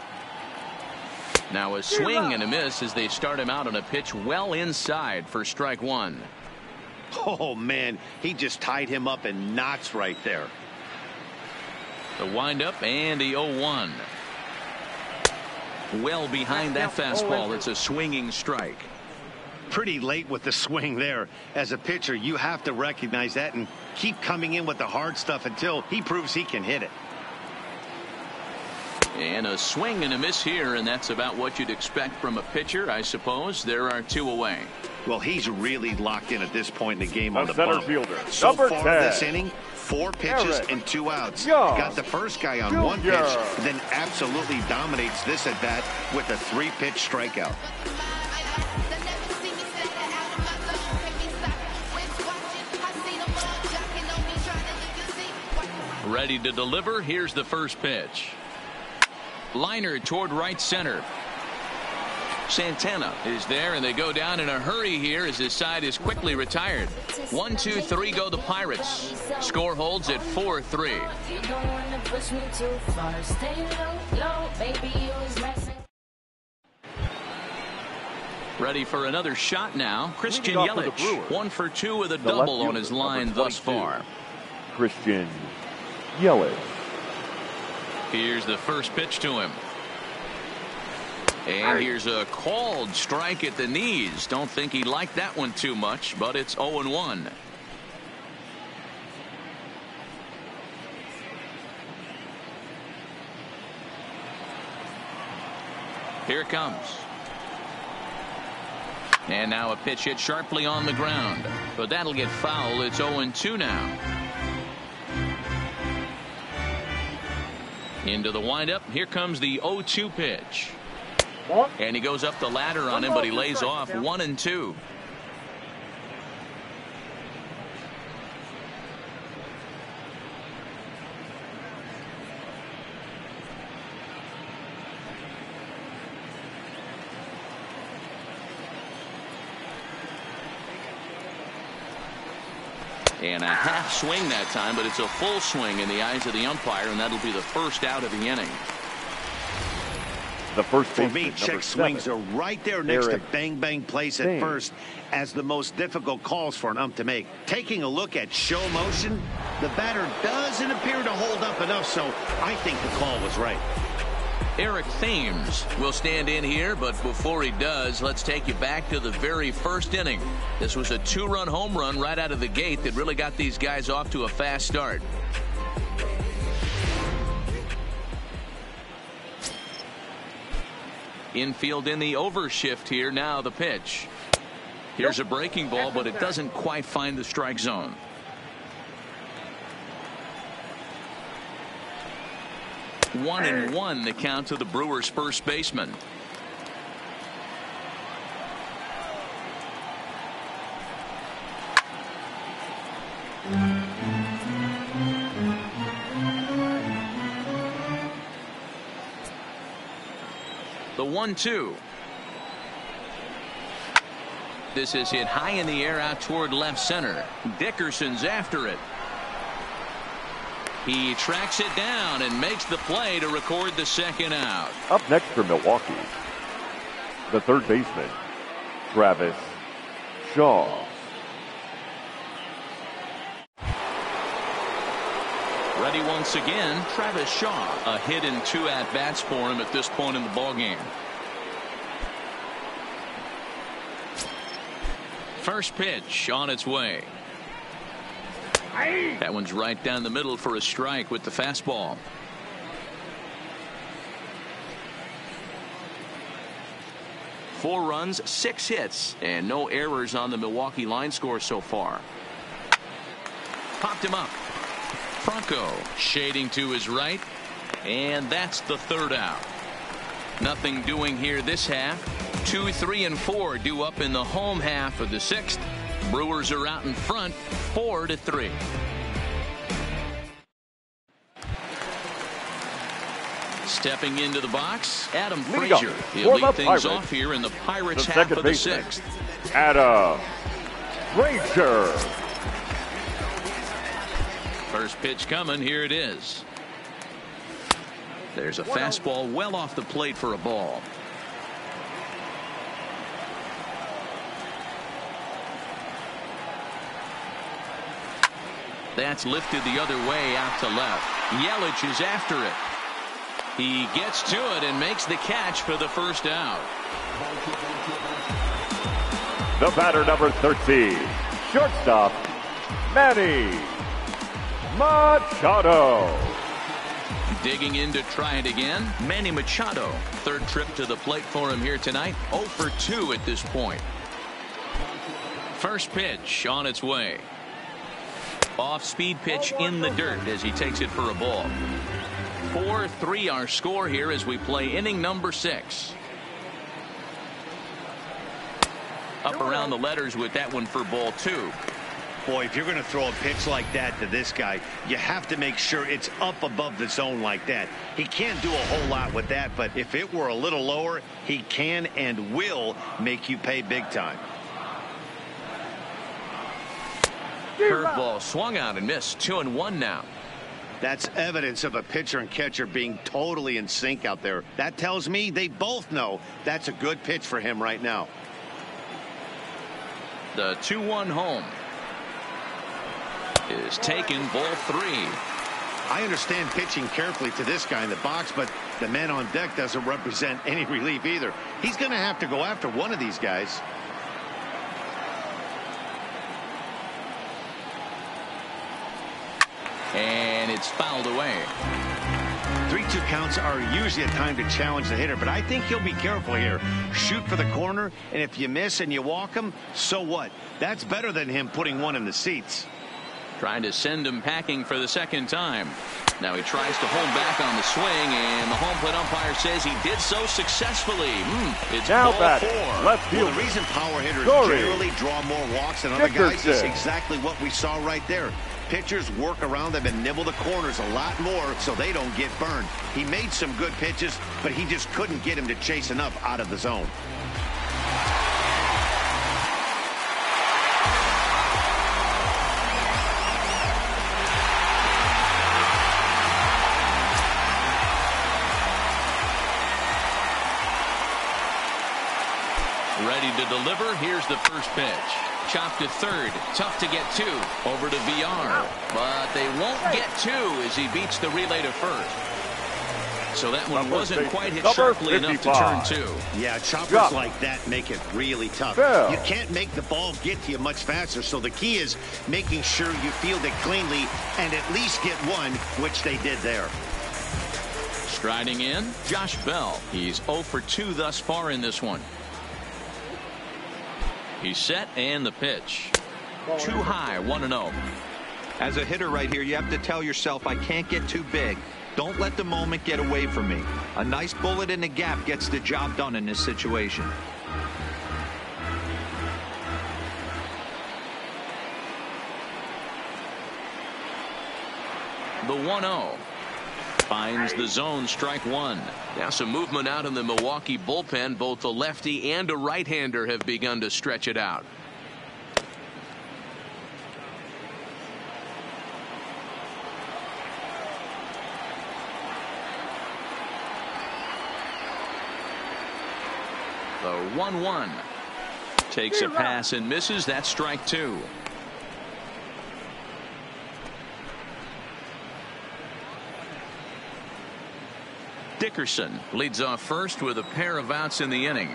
Now a swing and a miss as they start him out on a pitch well inside for strike one. Oh, man, he just tied him up in knots right there. The windup and the 0-1. Well behind that fastball. It's a swinging strike. Pretty late with the swing there. As a pitcher, you have to recognize that and keep coming in with the hard stuff until he proves he can hit it. And a swing and a miss here, and that's about what you'd expect from a pitcher, I suppose. There are 2 away. Well, he's really locked in at this point in the game The on the center bump. fielder, So number far 10. this inning, 4 pitches Eric and 2 outs. Young Got the first guy on 1 pitch, Jr. and then absolutely dominates this at bat with a 3-pitch strikeout. Ready to deliver. Here's the first pitch. Liner toward right center. Santana is there, and they go down in a hurry here as his side is quickly retired. 1, 2, 3 go the Pirates. Score holds at 4-3. Ready for another shot now. Christian Leading off for the Yelich, Brewers, 1 for 2 with a the double left on his fielder, line number thus 22, far. Christian Yelich. Here's the first pitch to him. And here's a called strike at the knees. Don't think he liked that one too much, but it's 0-1. Here it comes. And now a pitch hit sharply on the ground. But that'll get foul. It's 0-2 now. Into the windup. Here comes the 0-2 pitch. And he goes up the ladder on him, but he lays off 1-2. And a half swing that time, but it's a full swing in the eyes of the umpire, and that'll be the first out of the inning. The first For baseman, me, number check 7, swings are right there next Eric to bang bang place at Thames. first as the most difficult calls for an ump to make. Taking a look at show motion, the batter doesn't appear to hold up enough, so I think the call was right. Eric Thames will stand in here, but before he does, let's take you back to the very first inning. This was a 2-run home run right out of the gate that really got these guys off to a fast start. Infield in the overshift here. Now the pitch. Here's a breaking ball, but it doesn't quite find the strike zone. One and one the count to the Brewers first baseman. The 1-2. This is hit high in the air out toward left center. Dickerson's after it. He tracks it down and makes the play to record the second out. Up next for Milwaukee, the third baseman, Travis Shaw. Ready once again, Travis Shaw. A hit in 2 at-bats for him at this point in the ballgame. First pitch on its way. That one's right down the middle for a strike with the fastball. Four runs, 6 hits, and no errors on the Milwaukee line score so far. Popped him up. Franco shading to his right, and that's the third out. Nothing doing here this half. 2, 3, and 4 due up in the home half of the 6th. Brewers are out in front 4-3. Stepping into the box, Adam Frazier. He'll lead things off here in the Pirates half of the 6th. Adam Frazier. First pitch coming. Here it is. There's a fastball well off the plate for a ball. That's lifted the other way out to left. Yelich is after it. He gets to it and makes the catch for the first out. The batter, number 13, shortstop, Manny Machado. Digging in to try it again, Manny Machado. Third trip to the plate for him here tonight. 0 for 2 at this point. First pitch on its way. Off-speed pitch in the dirt as he takes it for a ball. 4-3 our score here as we play inning number 6. Up around the letters with that one for ball 2. Boy, if you're going to throw a pitch like that to this guy, you have to make sure it's up above the zone like that. He can't do a whole lot with that, but if it were a little lower, he can and will make you pay big time. Curveball swung out and missed. 2-1 now. That's evidence of a pitcher and catcher being totally in sync out there. That tells me they both know that's a good pitch for him right now. The 2-1 home is taken, ball 3. I understand pitching carefully to this guy in the box, but the man on deck doesn't represent any relief either. He's going to have to go after one of these guys. And it's fouled away. 3-2 counts are usually a time to challenge the hitter, but I think he'll be careful here. Shoot for the corner, and if you miss and you walk him, so what? That's better than him putting one in the seats. Trying to send him packing for the second time. Now he tries to hold back on the swing, and the home plate umpire says he did so successfully. It's now ball batting, 4. left field. Well, the reason power hitters Story. generally draw more walks than other guys is exactly what we saw right there. Pitchers work around them and nibble the corners a lot more so they don't get burned. He made some good pitches, but he just couldn't get him to chase enough out of the zone. Ready to deliver. Here's the first pitch. Chopped to third. Tough to get to. Over to VR. But they won't get to as he beats the relay to first. So that one wasn't quite hit sharply enough to turn 2. Yeah, choppers like that make it really tough. You can't make the ball get to you much faster, so the key is making sure you field it cleanly and at least get one, which they did there. Striding in, Josh Bell. He's 0 for 2 thus far in this one. He's set, and the pitch. Too high, 1-0. As a hitter right here, you have to tell yourself, I can't get too big. Don't let the moment get away from me. A nice bullet in the gap gets the job done in this situation. The 1-0. Finds the zone, strike 1. Now some movement out in the Milwaukee bullpen. Both the lefty and a right-hander have begun to stretch it out. The 1-1. Takes a pass and misses. That's strike 2. Dickerson leads off first with a pair of outs in the inning.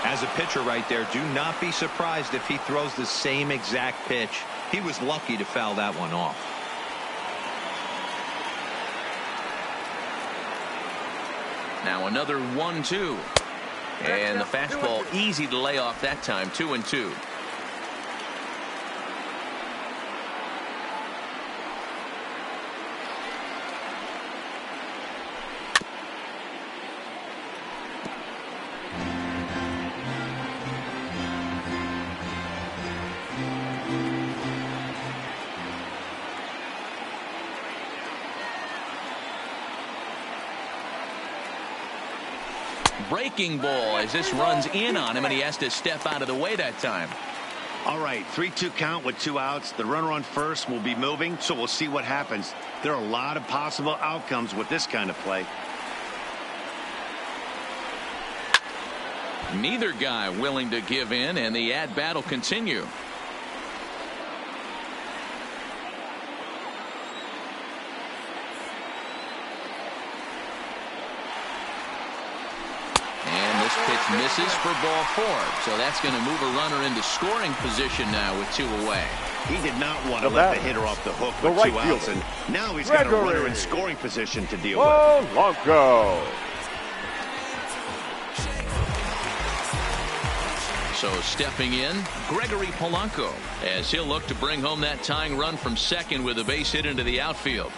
As a pitcher right there, do not be surprised if he throws the same exact pitch. He was lucky to foul that one off. Now another 1-2. And the fastball easy to lay off that time. 2-2. Breaking ball as this runs in on him, and he has to step out of the way that time. All right, 3-2 count with 2 outs. The runner on first will be moving, so we'll see what happens. There are a lot of possible outcomes with this kind of play. Neither guy willing to give in, and the at-bat will continue. Misses for ball 4. So that's going to move a runner into scoring position now with 2 away. He did not want to let the hitter off the hook with 2 outs, and now he's got a runner in scoring position to deal with. Polanco. So stepping in, Gregory Polanco, as he'll look to bring home that tying run from second with a base hit into the outfield.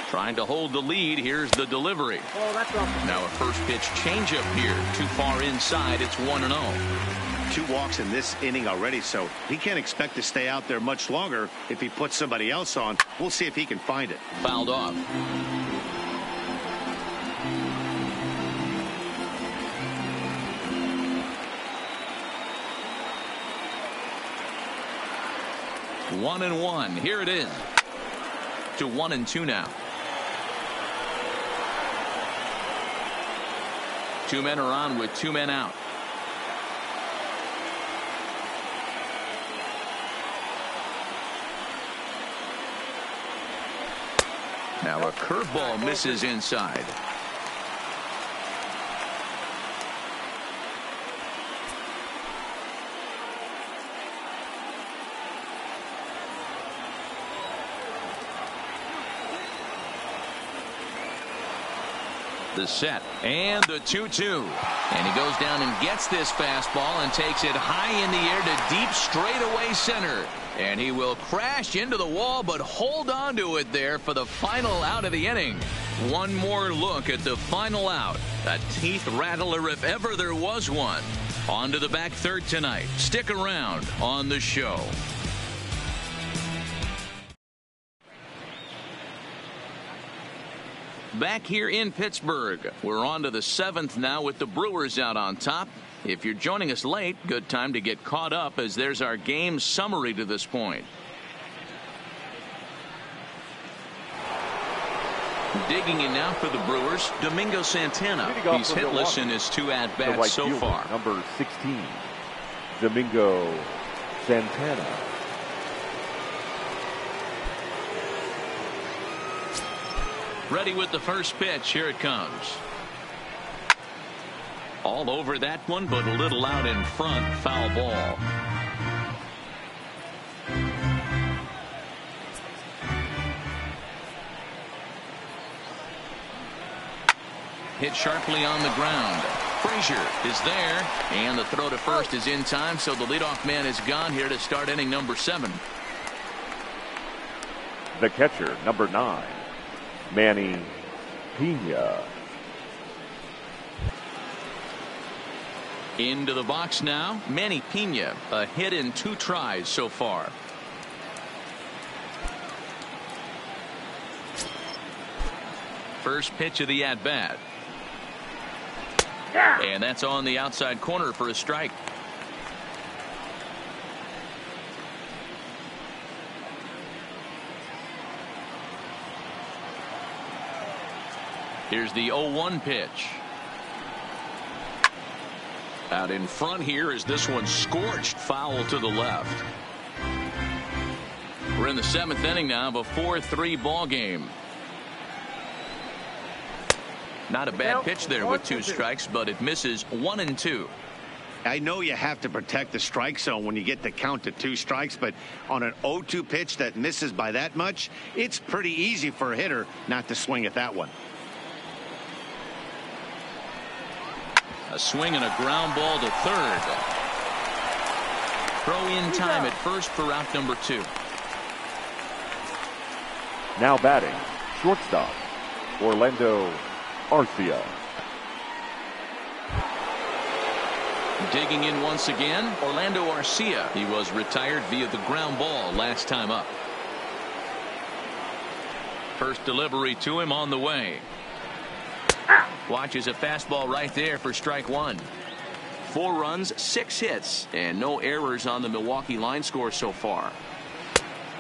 Trying to hold the lead. Here's the delivery. Now a first pitch changeup here. Too far inside. It's 1-0. 2 walks in this inning already, so he can't expect to stay out there much longer if he puts somebody else on. We'll see if he can find it. Fouled off. One and one. Here it is. To 1-2 now. 2 men are on with 2 men out. Now a curveball misses inside. The set and the 2-2, and he goes down and gets this fastball and takes it high in the air to deep straightaway center, and he will crash into the wall but hold on to it there for the final out of the inning. One more look at the final out, a teeth rattler if ever there was one. On to the back third tonight. Stick around on the show. Back here in Pittsburgh, we're on to the 7th now with the Brewers out on top. If you're joining us late, good time to get caught up as there's our game summary to this point. Digging in now for the Brewers, Domingo Santana. He's hitless in his 2 at-bats so far. Number 16, Domingo Santana. Ready with the first pitch. Here it comes. All over that one, but a little out in front. Foul ball. Hit sharply on the ground. Frazier is there, and the throw to first is in time, so the leadoff man is gone here to start inning number 7. The catcher, number 9, Manny Pena. Into the box now, Manny Pena, a hit in 2 tries so far. First pitch of the at-bat. And that's on the outside corner for a strike. Here's the 0-1 pitch. Out in front here is this one scorched foul to the left. We're in the 7th inning now of a 4-3 ball game. Not a bad pitch there with 2 strikes, but it misses 1-2. I know you have to protect the strike zone when you get the count to 2 strikes, but on an 0-2 pitch that misses by that much, it's pretty easy for a hitter not to swing at that one. A swing and a ground ball to third. Throw in time at first for out number 2. Now batting, shortstop, Orlando Arcia. Digging in once again, Orlando Arcia. He was retired via the ground ball last time up. First delivery to him on the way. Watches a fastball right there for strike 1. 4 runs, 6 hits, and no errors on the Milwaukee line score so far.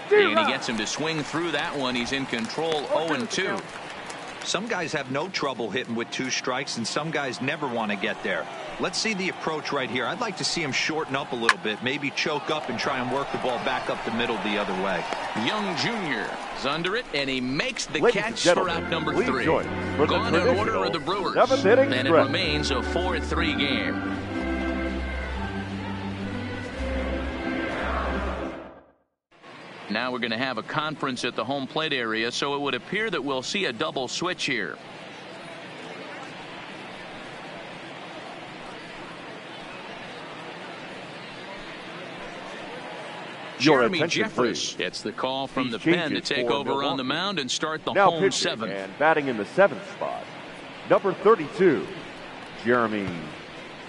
And he gets him to swing through that one. He's in control 0-2. Some guys have no trouble hitting with 2 strikes, and some guys never want to get there. Let's see the approach right here. I'd like to see him shorten up a little bit, maybe choke up and try and work the ball back up the middle the other way. Young Jr. is under it, and he makes the Ladies catch and for out number 3. Gone in order of the Brewers, inning and it stretch. remains a 4-3 game. Now we're going to have a conference at the home plate area, so it would appear that we'll see a double switch here. Jeremy Jeffress gets the call from the pen to take over on the mound and start the now home pitching 7th. And batting in the 7th spot, number 32, Jeremy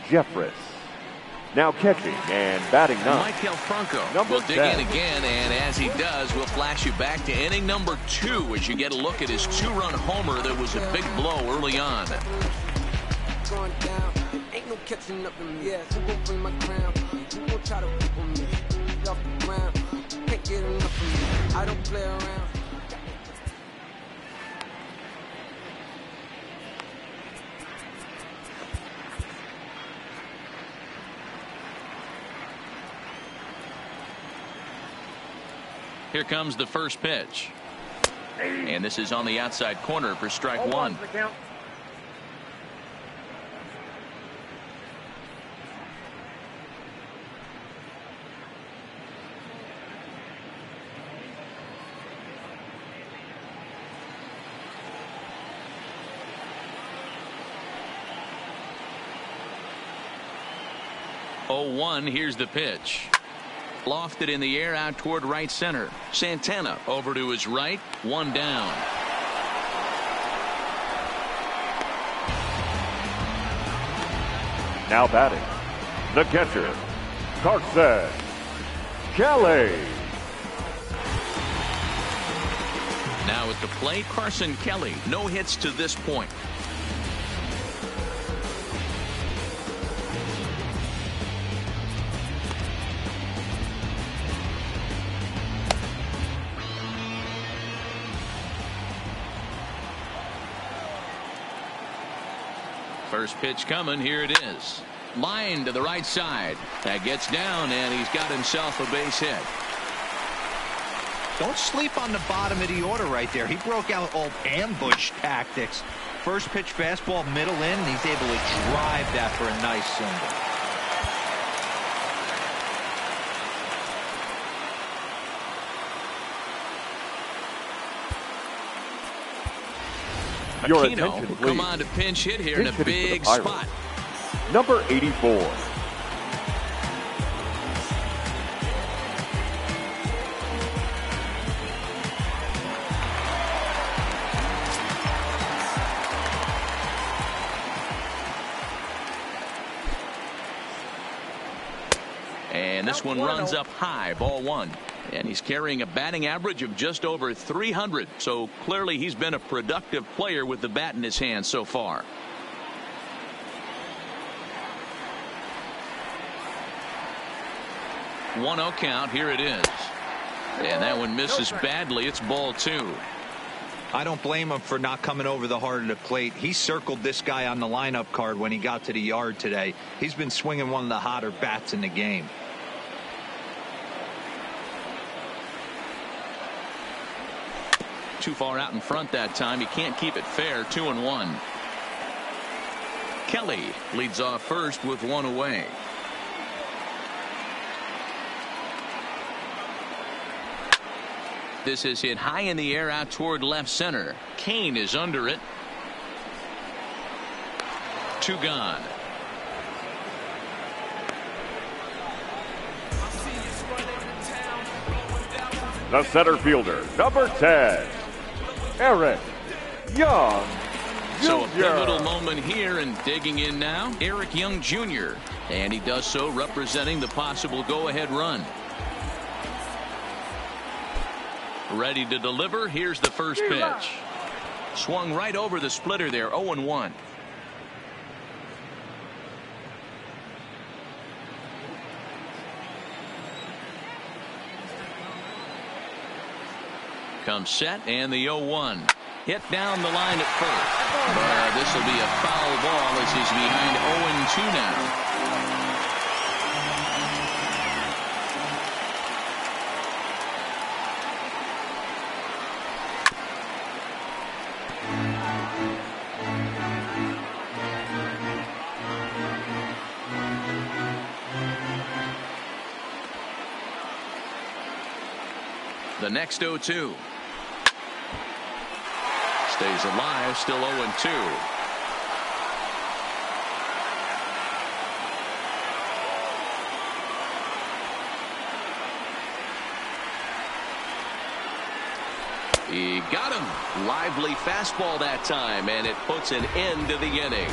Jeffress. Now catching and batting 9, Michael Franco will dig 10. in again, and as he does, we'll flash you back to inning number 2 as you get a look at his 2-run homer that was a big blow early on. Going down, ain't no catching up to me. Yeah, who gon' bring my crown? Who gon' try to whip on me? Off the ground, can't get enough of me. I don't play around. Here comes the first pitch. And this is on the outside corner for strike 1. Oh, 1, here's the pitch. Lofted in the air out toward right center. Santana over to his right. 1 down. Now batting, the catcher, Carson Kelly. Now at the plate, Carson Kelly. No hits to this point. First pitch coming. Here it is. Line to the right side. That gets down, and he's got himself a base hit. Don't sleep on the bottom of the order right there. He broke out old ambush tactics. First pitch fastball middle in, and he's able to drive that for a nice single. Your Aquino attention, will please. come on to pinch hit here in a Pinch hitting for the big Pirates. spot. Number 84. And this one runs up high, ball 1. And he's carrying a batting average of just over 300. So clearly he's been a productive player with the bat in his hand so far. One 0 count. Here it is. And that one misses badly. It's ball 2. I don't blame him for not coming over the heart of the plate. He circled this guy on the lineup card when he got to the yard today. He's been swinging one of the hotter bats in the game. Too far out in front that time. He can't keep it fair. 2-1. Kelly leads off first with 1 away. This is hit high in the air out toward left center. Kane is under it. 2 gone. The center fielder, number 10, Eric Young Jr. So a pivotal moment here, and digging in now, Eric Young Jr. And he does so representing the possible go-ahead run. Ready to deliver. Here's the first pitch. Swung right over the splitter there. 0-1. Comes set, and the 0-1. hit down the line at first. But this will be a foul ball as he's behind 0-2 now. The next 0-2. Stays alive, still 0-2. He got him. Lively fastball that time, and it puts an end to the inning.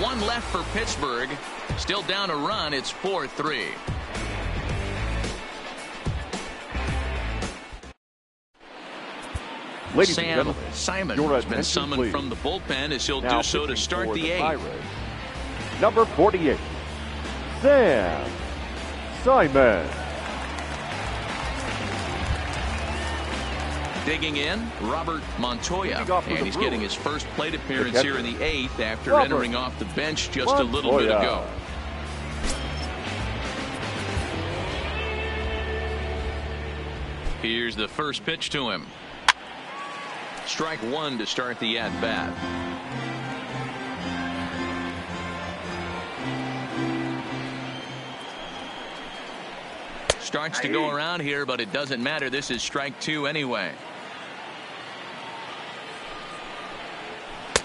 One left for Pittsburgh. Still down a run. It's 4-3. Ladies and gentlemen, Simon has been summoned from the bullpen as he'll do so to start the eighth. Number 48, Sam Simon. Digging in, Robert Montoya, and he's getting his first plate appearance here in the eighth after entering off the bench just a little bit ago. Here's the first pitch to him. Strike one to start the at-bat. Starts to go around here, but it doesn't matter. This is strike two anyway.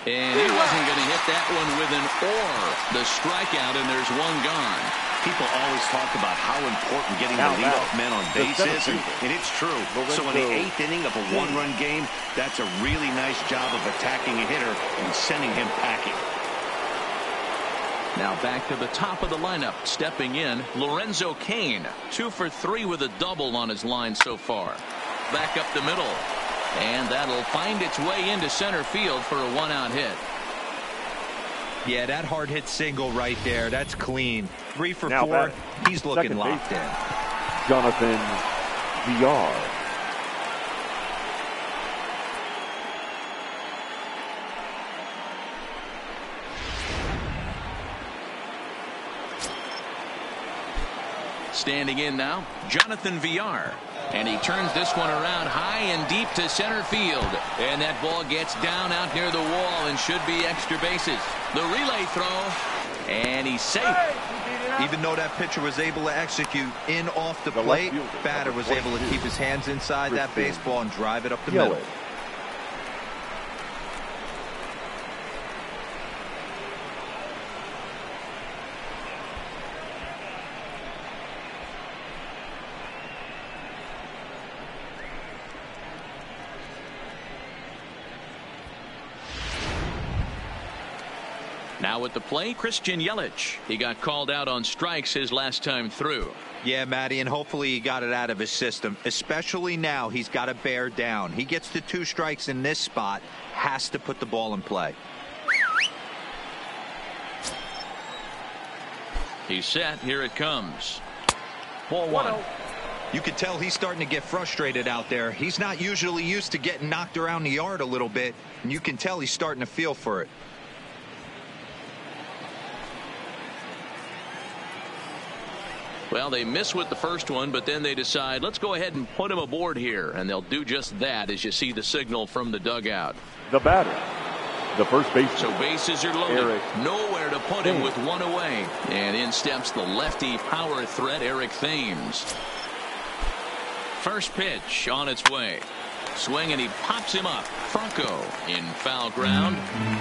And he wasn't going to hit that one with an or. The strikeout, and there's one gone. People always talk about how important getting the leadoff man on base is, and it's true. So in the eighth inning of a one-run game, that's a really nice job of attacking a hitter and sending him packing. Now back to the top of the lineup. Stepping in, Lorenzo Cain. 2 for 3 with a double on his line so far. Back up the middle. And that'll find its way into center field for a one-out hit. Yeah, that hard hit single right there. That's clean. 3 for 4. He's looking locked in. Jonathan VR. Standing in now, Jonathan VR. And he turns this one around high and deep to center field. And that ball gets down out near the wall and should be extra bases. The relay throw. And he's safe. Even though that pitcher was able to execute in off the plate, batter was able to keep his hands inside that baseball and drive it up the middle. Now at the play, Christian Yelich. He got called out on strikes his last time through. Yeah, Matty, and hopefully he got it out of his system. Especially now, he's got to bear down. He gets the 2 strikes in this spot, has to put the ball in play. He's set. Here it comes. Ball 1. You could tell he's starting to get frustrated out there. He's not usually used to getting knocked around the yard a little bit, and you can tell he's starting to feel for it. Well, they miss with the first one, but then they decide, let's go ahead and put him aboard here. And they'll do just that as you see the signal from the dugout. The batter, the first baseman. So bases are loaded. Nowhere to put him with one away. And in steps the lefty power threat, Eric Thames. First pitch on its way. Swing, and he pops him up. Franco in foul ground,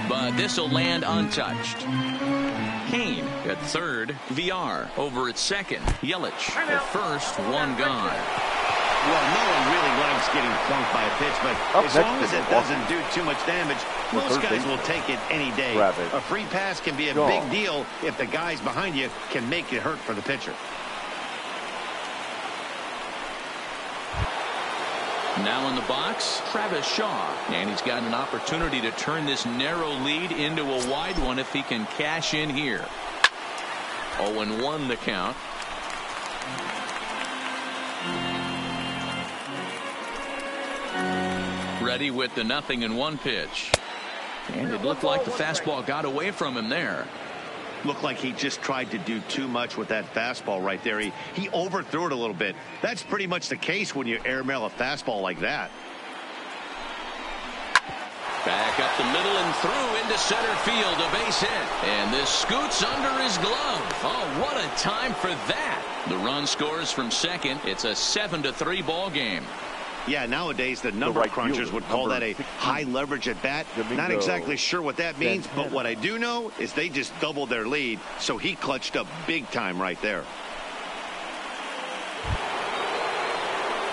but this will land untouched. Cain at third, VR over at second. Yelich at first, one gone. Well, no one really likes getting plunked by a pitch, but as long as it doesn't do too much damage, most guys will take it any day. A free pass can be a big deal if the guys behind you can make it hurt for the pitcher. Now in the box, Travis Shaw. And he's got an opportunity to turn this narrow lead into a wide one if he can cash in here. 0-1 the count. ready with the 0-1 pitch. And it looked like the fastball got away from him there. Looked like he just tried to do too much with that fastball right there. He overthrew it a little bit. That's pretty much the case when you airmail a fastball like that. Back up the middle and through into center field, a base hit. And this scoots under his glove. Oh, what a time for that. The run scores from second. It's a 7-3 ball game. Yeah, nowadays the number crunchers would call that a high leverage at bat. Not exactly sure what that means, but what I do know is they just doubled their lead, so he clutched up big time right there.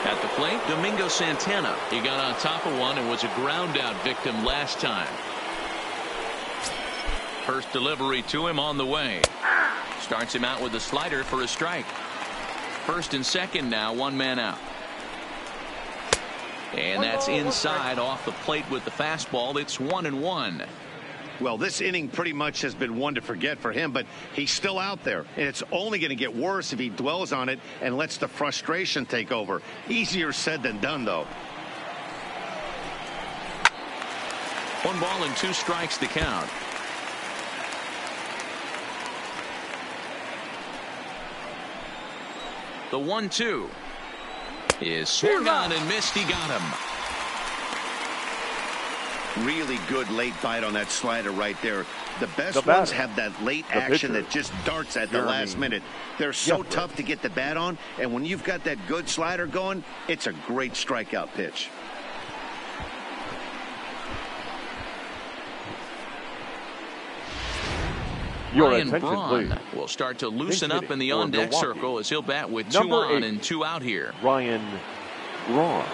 At the plate, Domingo Santana. He got on top of one and was a ground out victim last time. First delivery to him on the way. Starts him out with a slider for a strike. First and second now, one man out. And that's inside off the plate with the fastball. It's 1-1. Well, this inning pretty much has been one to forget for him, but he's still out there, and it's only going to get worse if he dwells on it and lets the frustration take over. Easier said than done, though. 1 ball and 2 strikes to count. The 1-2 is swung on and missed. He got him. Really good late bite on that slider right there. The best ones have that late action that just darts at the last minute. They're so tough to get the bat on, and when you've got that good slider going, it's a great strikeout pitch. Ryan Braun will start to loosen up in the on-deck circle as he'll bat with 2 on and 2 out here. Ryan Braun.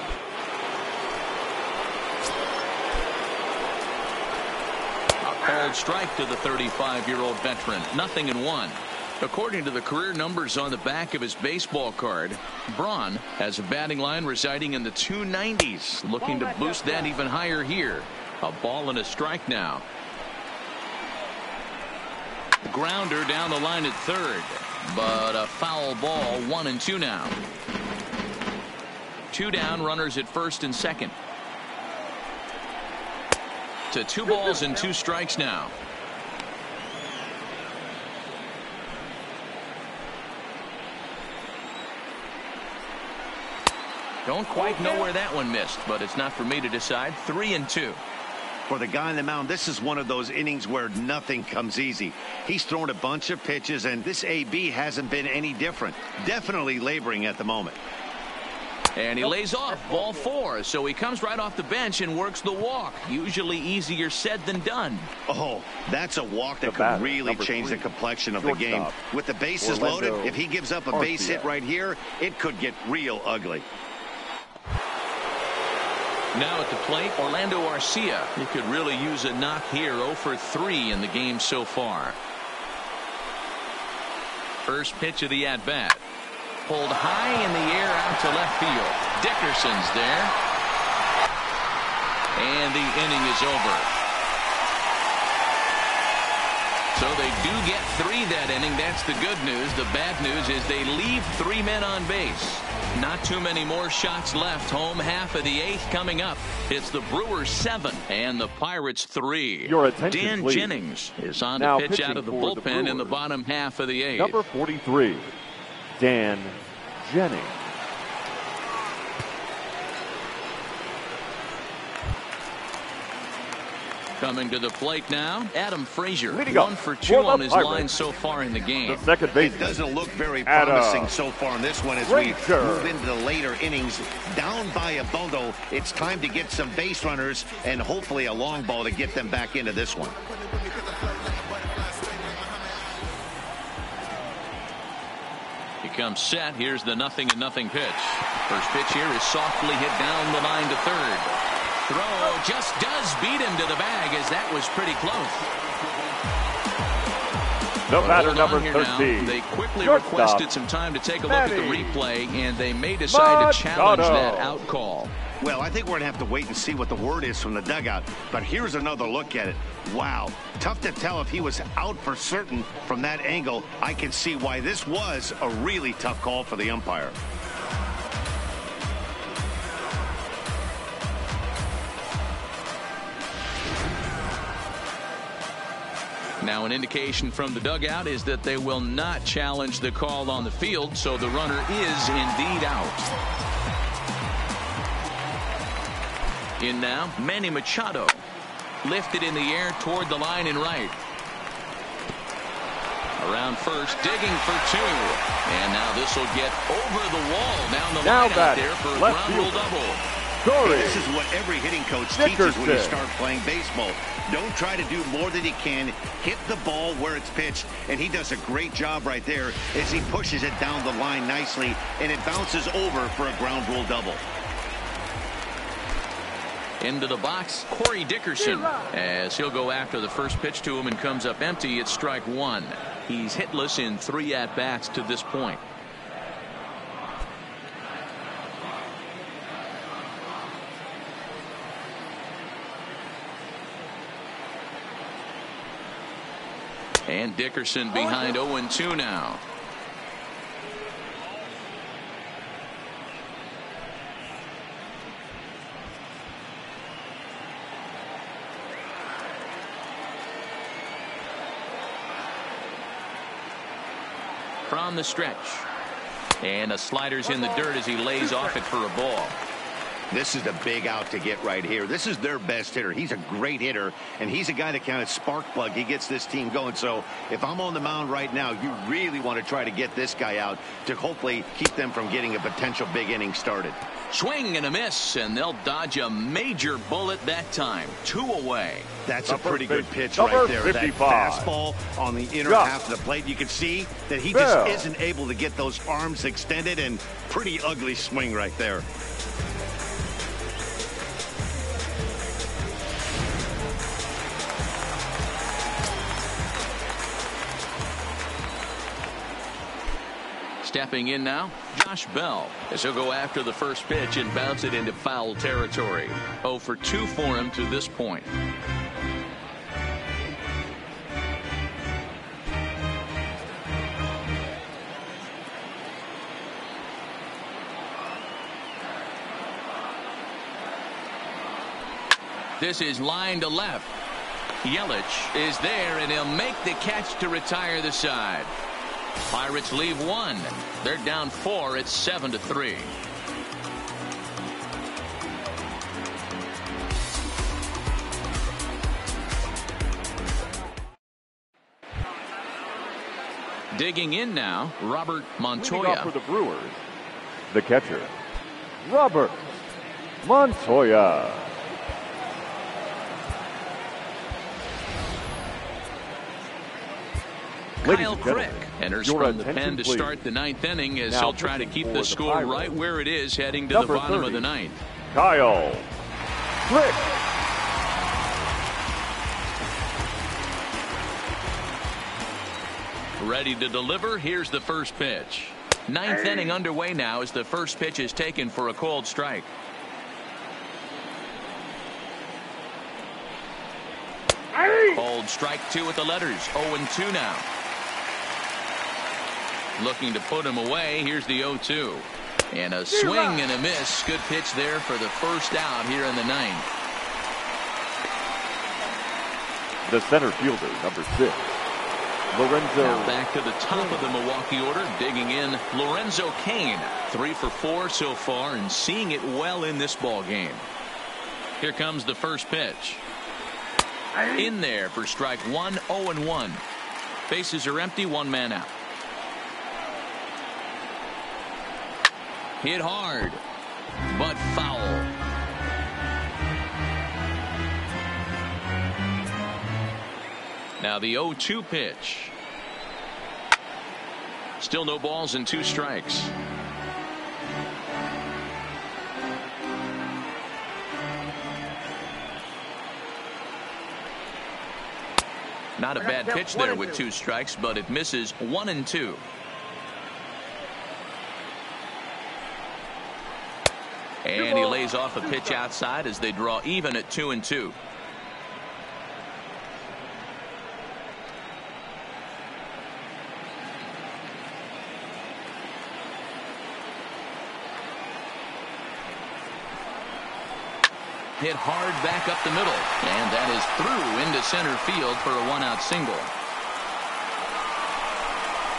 A called strike to the 35-year-old veteran. 0-1. According to the career numbers on the back of his baseball card, Braun has a batting line residing in the 290s. Looking to boost that even higher here. A ball and a strike now. Grounder down the line at third, but a foul ball. 1-2 now. 2 down, runners at first and second. To 2 balls and 2 strikes now. Don't quite know where that one missed, but it's not for me to decide. 3-2. For the guy on the mound, this is one of those innings where nothing comes easy. He's thrown a bunch of pitches, and this AB hasn't been any different. Definitely laboring at the moment. And he lays off. Ball 4. So he comes right off the bench and works the walk. Usually easier said than done. Oh, that's a walk that could really change the complexion of the game. With the bases loaded, if he gives up a base hit right here, it could get real ugly. Now at the plate, Orlando Arcia. He could really use a knock here. 0 for 3 in the game so far. First pitch of the at-bat. Pulled high in the air out to left field. Dickerson's there. And the inning is over. So they do get 3 that inning. That's the good news. The bad news is they leave 3 men on base. Not too many more shots left. Home half of the 8th coming up. It's the Brewers 7 and the Pirates 3. Dan Jennings is on to pitch out of the bullpen in the bottom half of the 8th. Number 43, Dan Jennings. Coming to the plate now, Adam Frazier. 1 for 2 on his line so far in the game. The second base. It doesn't look very promising so far in this one as we move into the later innings. Down by a bundle, it's time to get some base runners and hopefully a long ball to get them back into this one. He comes set. Here's the 0-0 pitch. First pitch here is softly hit down the line to third. Throw just does beat him to the bag, as that was pretty close. The batter, number 13. They quickly requested some time to take a look at the replay, and they may decide to challenge that out call. Well, I think we're going to have to wait and see what the word is from the dugout. But here's another look at it. Wow. Tough to tell if he was out for certain from that angle. I can see why this was a really tough call for the umpire. Now an indication from the dugout is that they will not challenge the call on the field, so the runner is indeed out. In now, Manny Machado. Lifted in the air toward the line and right. Around first, digging for two. And now this will get over the wall down the line out there for a ground rule double. This is what every hitting coach teaches when you start playing baseball. Don't try to do more than you can. Hit the ball where it's pitched, and he does a great job right there as he pushes it down the line nicely, and it bounces over for a ground rule double. Into the box, Corey Dickerson, as he'll go after the first pitch to him and comes up empty. It's strike one. He's hitless in 3 at-bats to this point. And Dickerson behind 0-2 now. From the stretch. And a slider's in the dirt as he lays off it for a ball. This is the big out to get right here. This is their best hitter. He's a great hitter, and he's a guy that kind of spark plug. He gets this team going. So if I'm on the mound right now, you really want to try to get this guy out to hopefully keep them from getting a potential big inning started. Swing and a miss, and they'll dodge a major bullet that time. 2 away. That's a pretty good pitch right there. 55. That fastball on the inner half of the plate. You can see that he just isn't able to get those arms extended, and pretty ugly swing right there. Stepping in now, Josh Bell, as he'll go after the first pitch and bounce it into foul territory. 0 for 2 for him to this point. This is line to left. Yelich is there, and he'll make the catch to retire the side. Pirates leave 1. They're down 4. It's 7-3. Digging in now, Robert Montoya. Leading off for the Brewers, the catcher, Robert Montoya. Kyle Crick enters from the pen to start the 9th inning as he'll try to keep the score right where it is heading to the bottom of the 9th. Kyle Crick. Ready to deliver. Here's the first pitch. 9th inning underway now as the first pitch is taken for a called strike. Called strike 2 with the letters. 0-2 now. Looking to put him away. Here's the 0-2. And a swing and a miss. Good pitch there for the first out here in the 9th. The center fielder, number 6, Lorenzo. Now back to the top of the Milwaukee order. Digging in, Lorenzo Cain. 3 for 4 so far and seeing it well in this ball game. Here comes the first pitch. In there for strike 1, 0-1. Bases are empty, 1 man out. Hit hard, but foul. Now the 0-2 pitch. Still no balls and 2 strikes. Not a bad pitch there with 2 strikes, but it misses 1-2. And he lays off a pitch outside as they draw even at 2-2. hit hard back up the middle. And that is through into center field for a one-out single.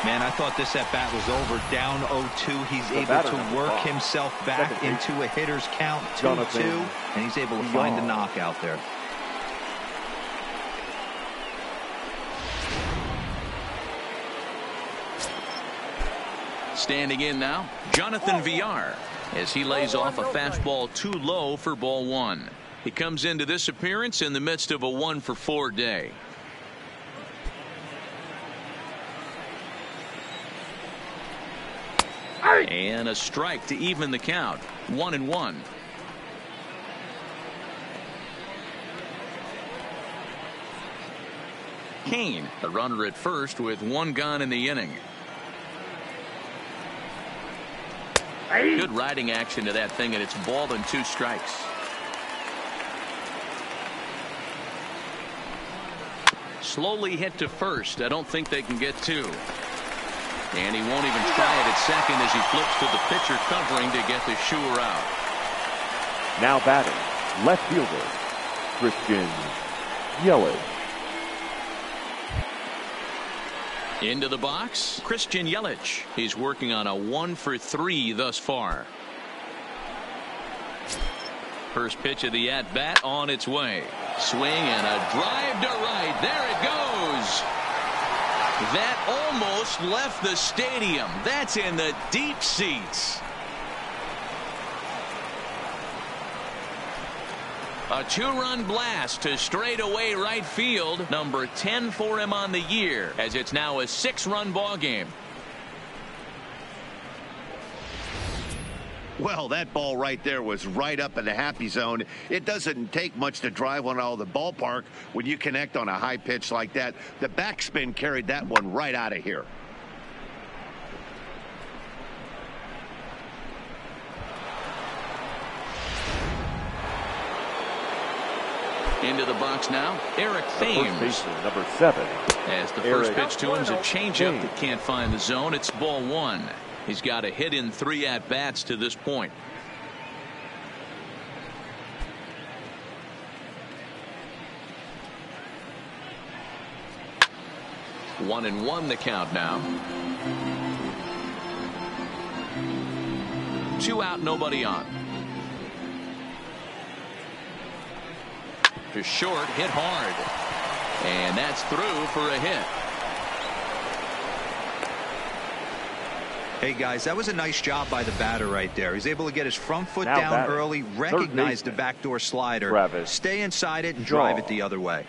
Man, I thought this at-bat was over. Down 0-2. He's able to work himself back into a hitter's count, 2-2, and he's able to find the knockout there. Standing in now, Jonathan Villar, as he lays off a fastball too low for ball one. He comes into this appearance in the midst of a 1-for-4 day. And a strike to even the count. 1-1. Kane, a runner at first with one gone in the inning. Good riding action to that thing, and it's ball and 2 strikes. Slowly hit to first. I don't think they can get 2. And he won't even try it at second as he flips to the pitcher covering to get the Shure out. Now batting, left fielder, Christian Yelich. Into the box, Christian Yelich. He's working on a 1-for-3 thus far. First pitch of the at-bat on its way. Swing and a drive to right. There it goes. That almost left the stadium. That's in the deep seats. A 2-run blast to straightaway right field. Number 10 for him on the year, as it's now a 6-run ball game. Well, that ball right there was right up in the happy zone. It doesn't take much to drive one out of the ballpark when you connect on a high pitch like that. The backspin carried that one right out of here. Into the box now, Eric Thames. Number 7. As the first pitch to him is a changeup that can't find the zone. It's ball 1. He's got a hit in 3 at-bats to this point. One and one the count now. 2 out, nobody on. To short, hit hard. And that's through for a hit. Hey guys, that was a nice job by the batter right there. He's able to get his front foot down early, recognize the backdoor slider, stay inside it, and drive it the other way.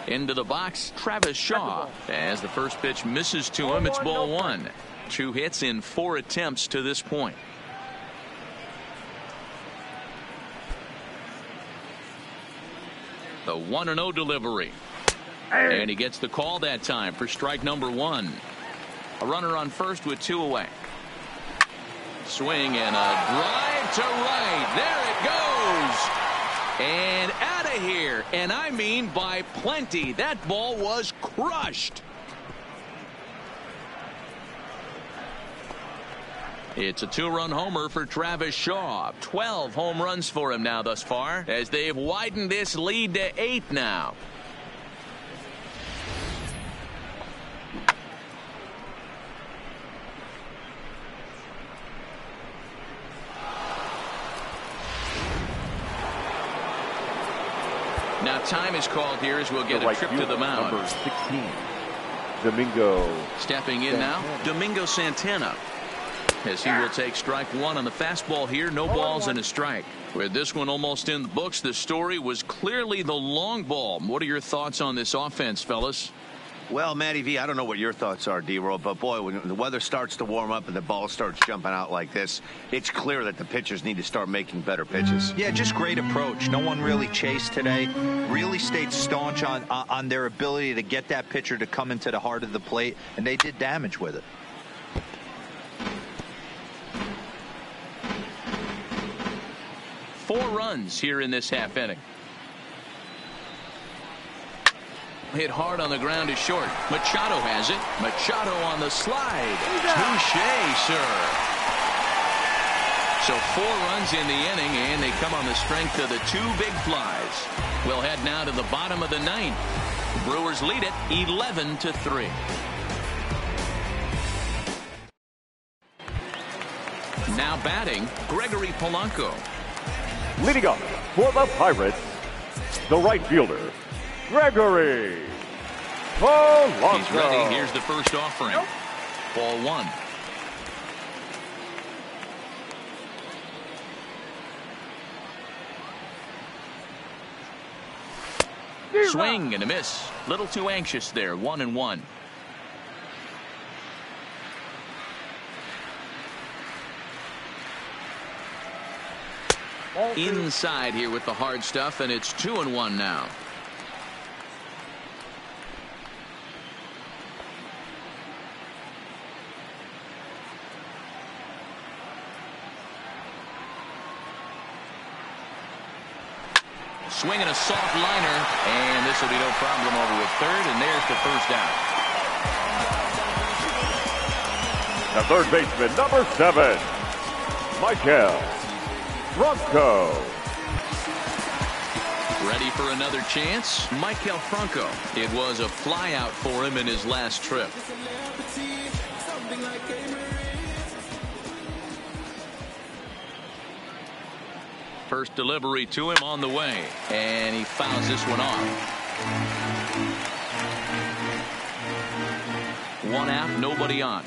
Into the box, Travis Shaw. As the first pitch misses to him, it's ball 1. 2 hits in 4 attempts to this point. The 1-0 delivery. And he gets the call that time for strike number 1. A runner on first with 2 away. Swing and a drive to right. There it goes. And out of here. And I mean by plenty. That ball was crushed. It's a 2-run homer for Travis Shaw. 12 home runs for him now thus far, as they've widened this lead to 8 now. Now time is called here as we'll get a trip to the mound. Number 16, Domingo. Stepping in now, Domingo Santana. As he will take strike 1 on the fastball here. No balls and a strike. With this one almost in the books, the story was clearly the long ball. What are your thoughts on this offense, fellas? Well, Matty V, I don't know what your thoughts are, D-Roll, but boy, when the weather starts to warm up and the ball starts jumping out like this, it's clear that the pitchers need to start making better pitches. Yeah, just great approach. No one really chased today. Really stayed staunch on their ability to get that pitcher to come into the heart of the plate, and they did damage with it. Four runs here in this half inning. hit hard on the ground is short. Machado has it. Machado on the slide. Touché, sir. So 4 runs in the inning, and they come on the strength of the 2 big flies. We'll head now to the bottom of the 9th. Brewers lead it 11-3. Now batting, Gregory Polanco. Leading up for the Pirates, the right fielder, Gregory Polanco. He's ready. Here's the first offering. Ball 1. Swing and a miss. Little too anxious there. 1-1. Inside here with the hard stuff, and it's 2-1 now. Swinging a soft liner, and this will be no problem over at third, and there's the first out. The third baseman, number 7, Michael Franco. Ready for another chance? Michael Franco. It was a flyout for him in his last trip. First delivery to him on the way, and he fouls this one off. 1 out, nobody on.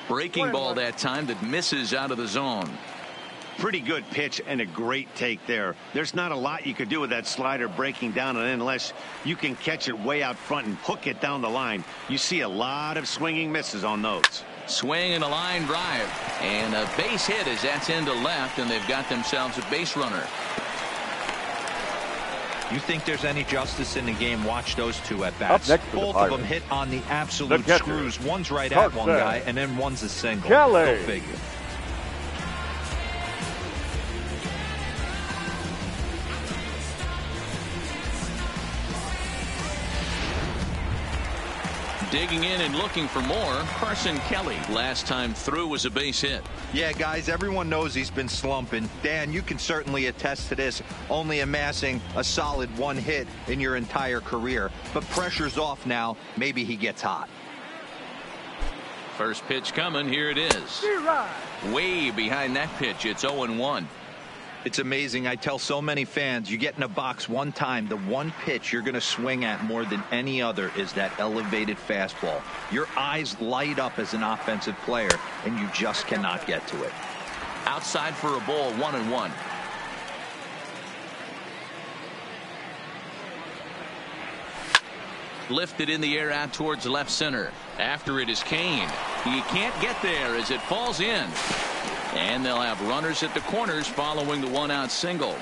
Breaking ball that time that misses out of the zone. Pretty good pitch and a great take there. There's not a lot you could do with that slider breaking down and in unless you can catch it way out front and hook it down the line. You see a lot of swinging misses on those. Swing and a line drive, and a base hit as that's into left, and they've got themselves a base runner. You think there's any justice in the game? Watch those 2 at bats. Both of them hit on the absolute screws. One's right at one guy, and then one's a single. Go figure. Digging in and looking for more, Carson Kelly. Last time through was a base hit. Yeah, guys, everyone knows he's been slumping. Dan, you can certainly attest to this, only amassing a solid 1 hit in your entire career. But pressure's off now. Maybe he gets hot. First pitch coming. Here it is. Way behind that pitch. It's 0-1. It's amazing. I tell so many fans, you get in a box one time, the one pitch you're going to swing at more than any other is that elevated fastball. Your eyes light up as an offensive player, and you just cannot get to it. Outside for a ball, 1-1. Lifted in the air out towards left center. After it is Kane. He can't get there as it falls in. And they'll have runners at the corners following the 1-out single.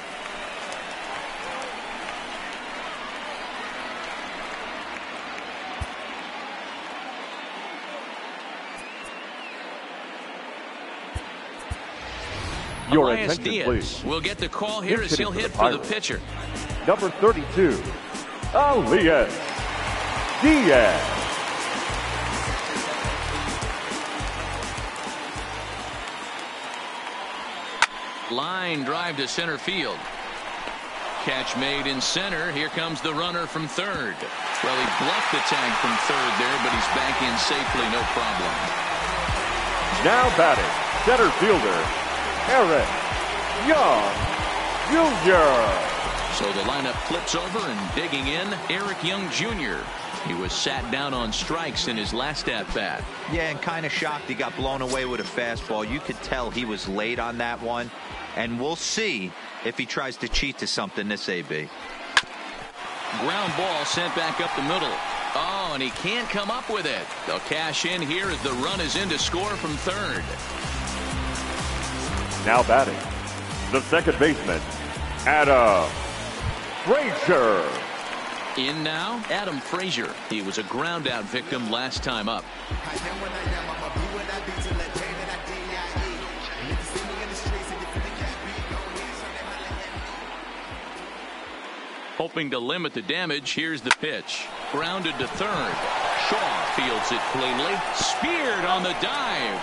Your Elias attention, Diaz please. will get the call here as he'll hit for the pitcher. Number 32, Elias Diaz. Line drive to center field. Catch made in center. Here comes the runner from third. Well, he bluffed the tag from third there, but he's back in safely, no problem. Now batting, center fielder, Eric Young Jr. So the lineup flips over, and digging in, Eric Young Jr. He was sat down on strikes in his last at-bat. Yeah, and kind of shocked he got blown away with a fastball. You could tell he was late on that one. And we'll see if he tries to cheat to something this AB. Ground ball sent back up the middle. Oh, and he can't come up with it. They'll cash in here as the run is in to score from third. Now batting, the second baseman, Adam Frazier. In now, Adam Frazier. He was a ground-out victim last time up. Hoping to limit the damage, here's the pitch. Grounded to third. Shaw fields it cleanly. Speared on the dive.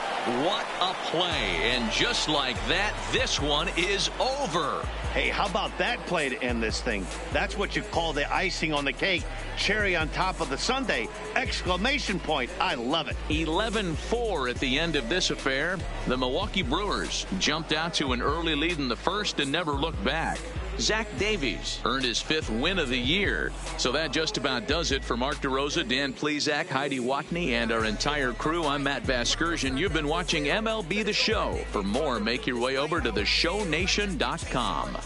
What a play. And just like that, this one is over. Hey, how about that play to end this thing? That's what you call the icing on the cake. Cherry on top of the sundae. Exclamation point. I love it. 11-4 at the end of this affair. The Milwaukee Brewers jumped out to an early lead in the first and never looked back. Zach Davies earned his 5th win of the year. So that just about does it for Mark DeRosa, Dan Plesac, Heidi Watney, and our entire crew. I'm Matt Vasgersian. You've been watching MLB The Show. For more, make your way over to theshownation.com.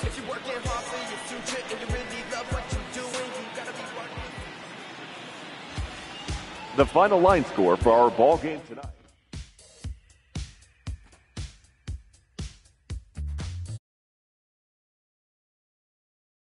If you're working hard for your future and you really love what you're doing, you gotta be working. The final line score for our ball game tonight.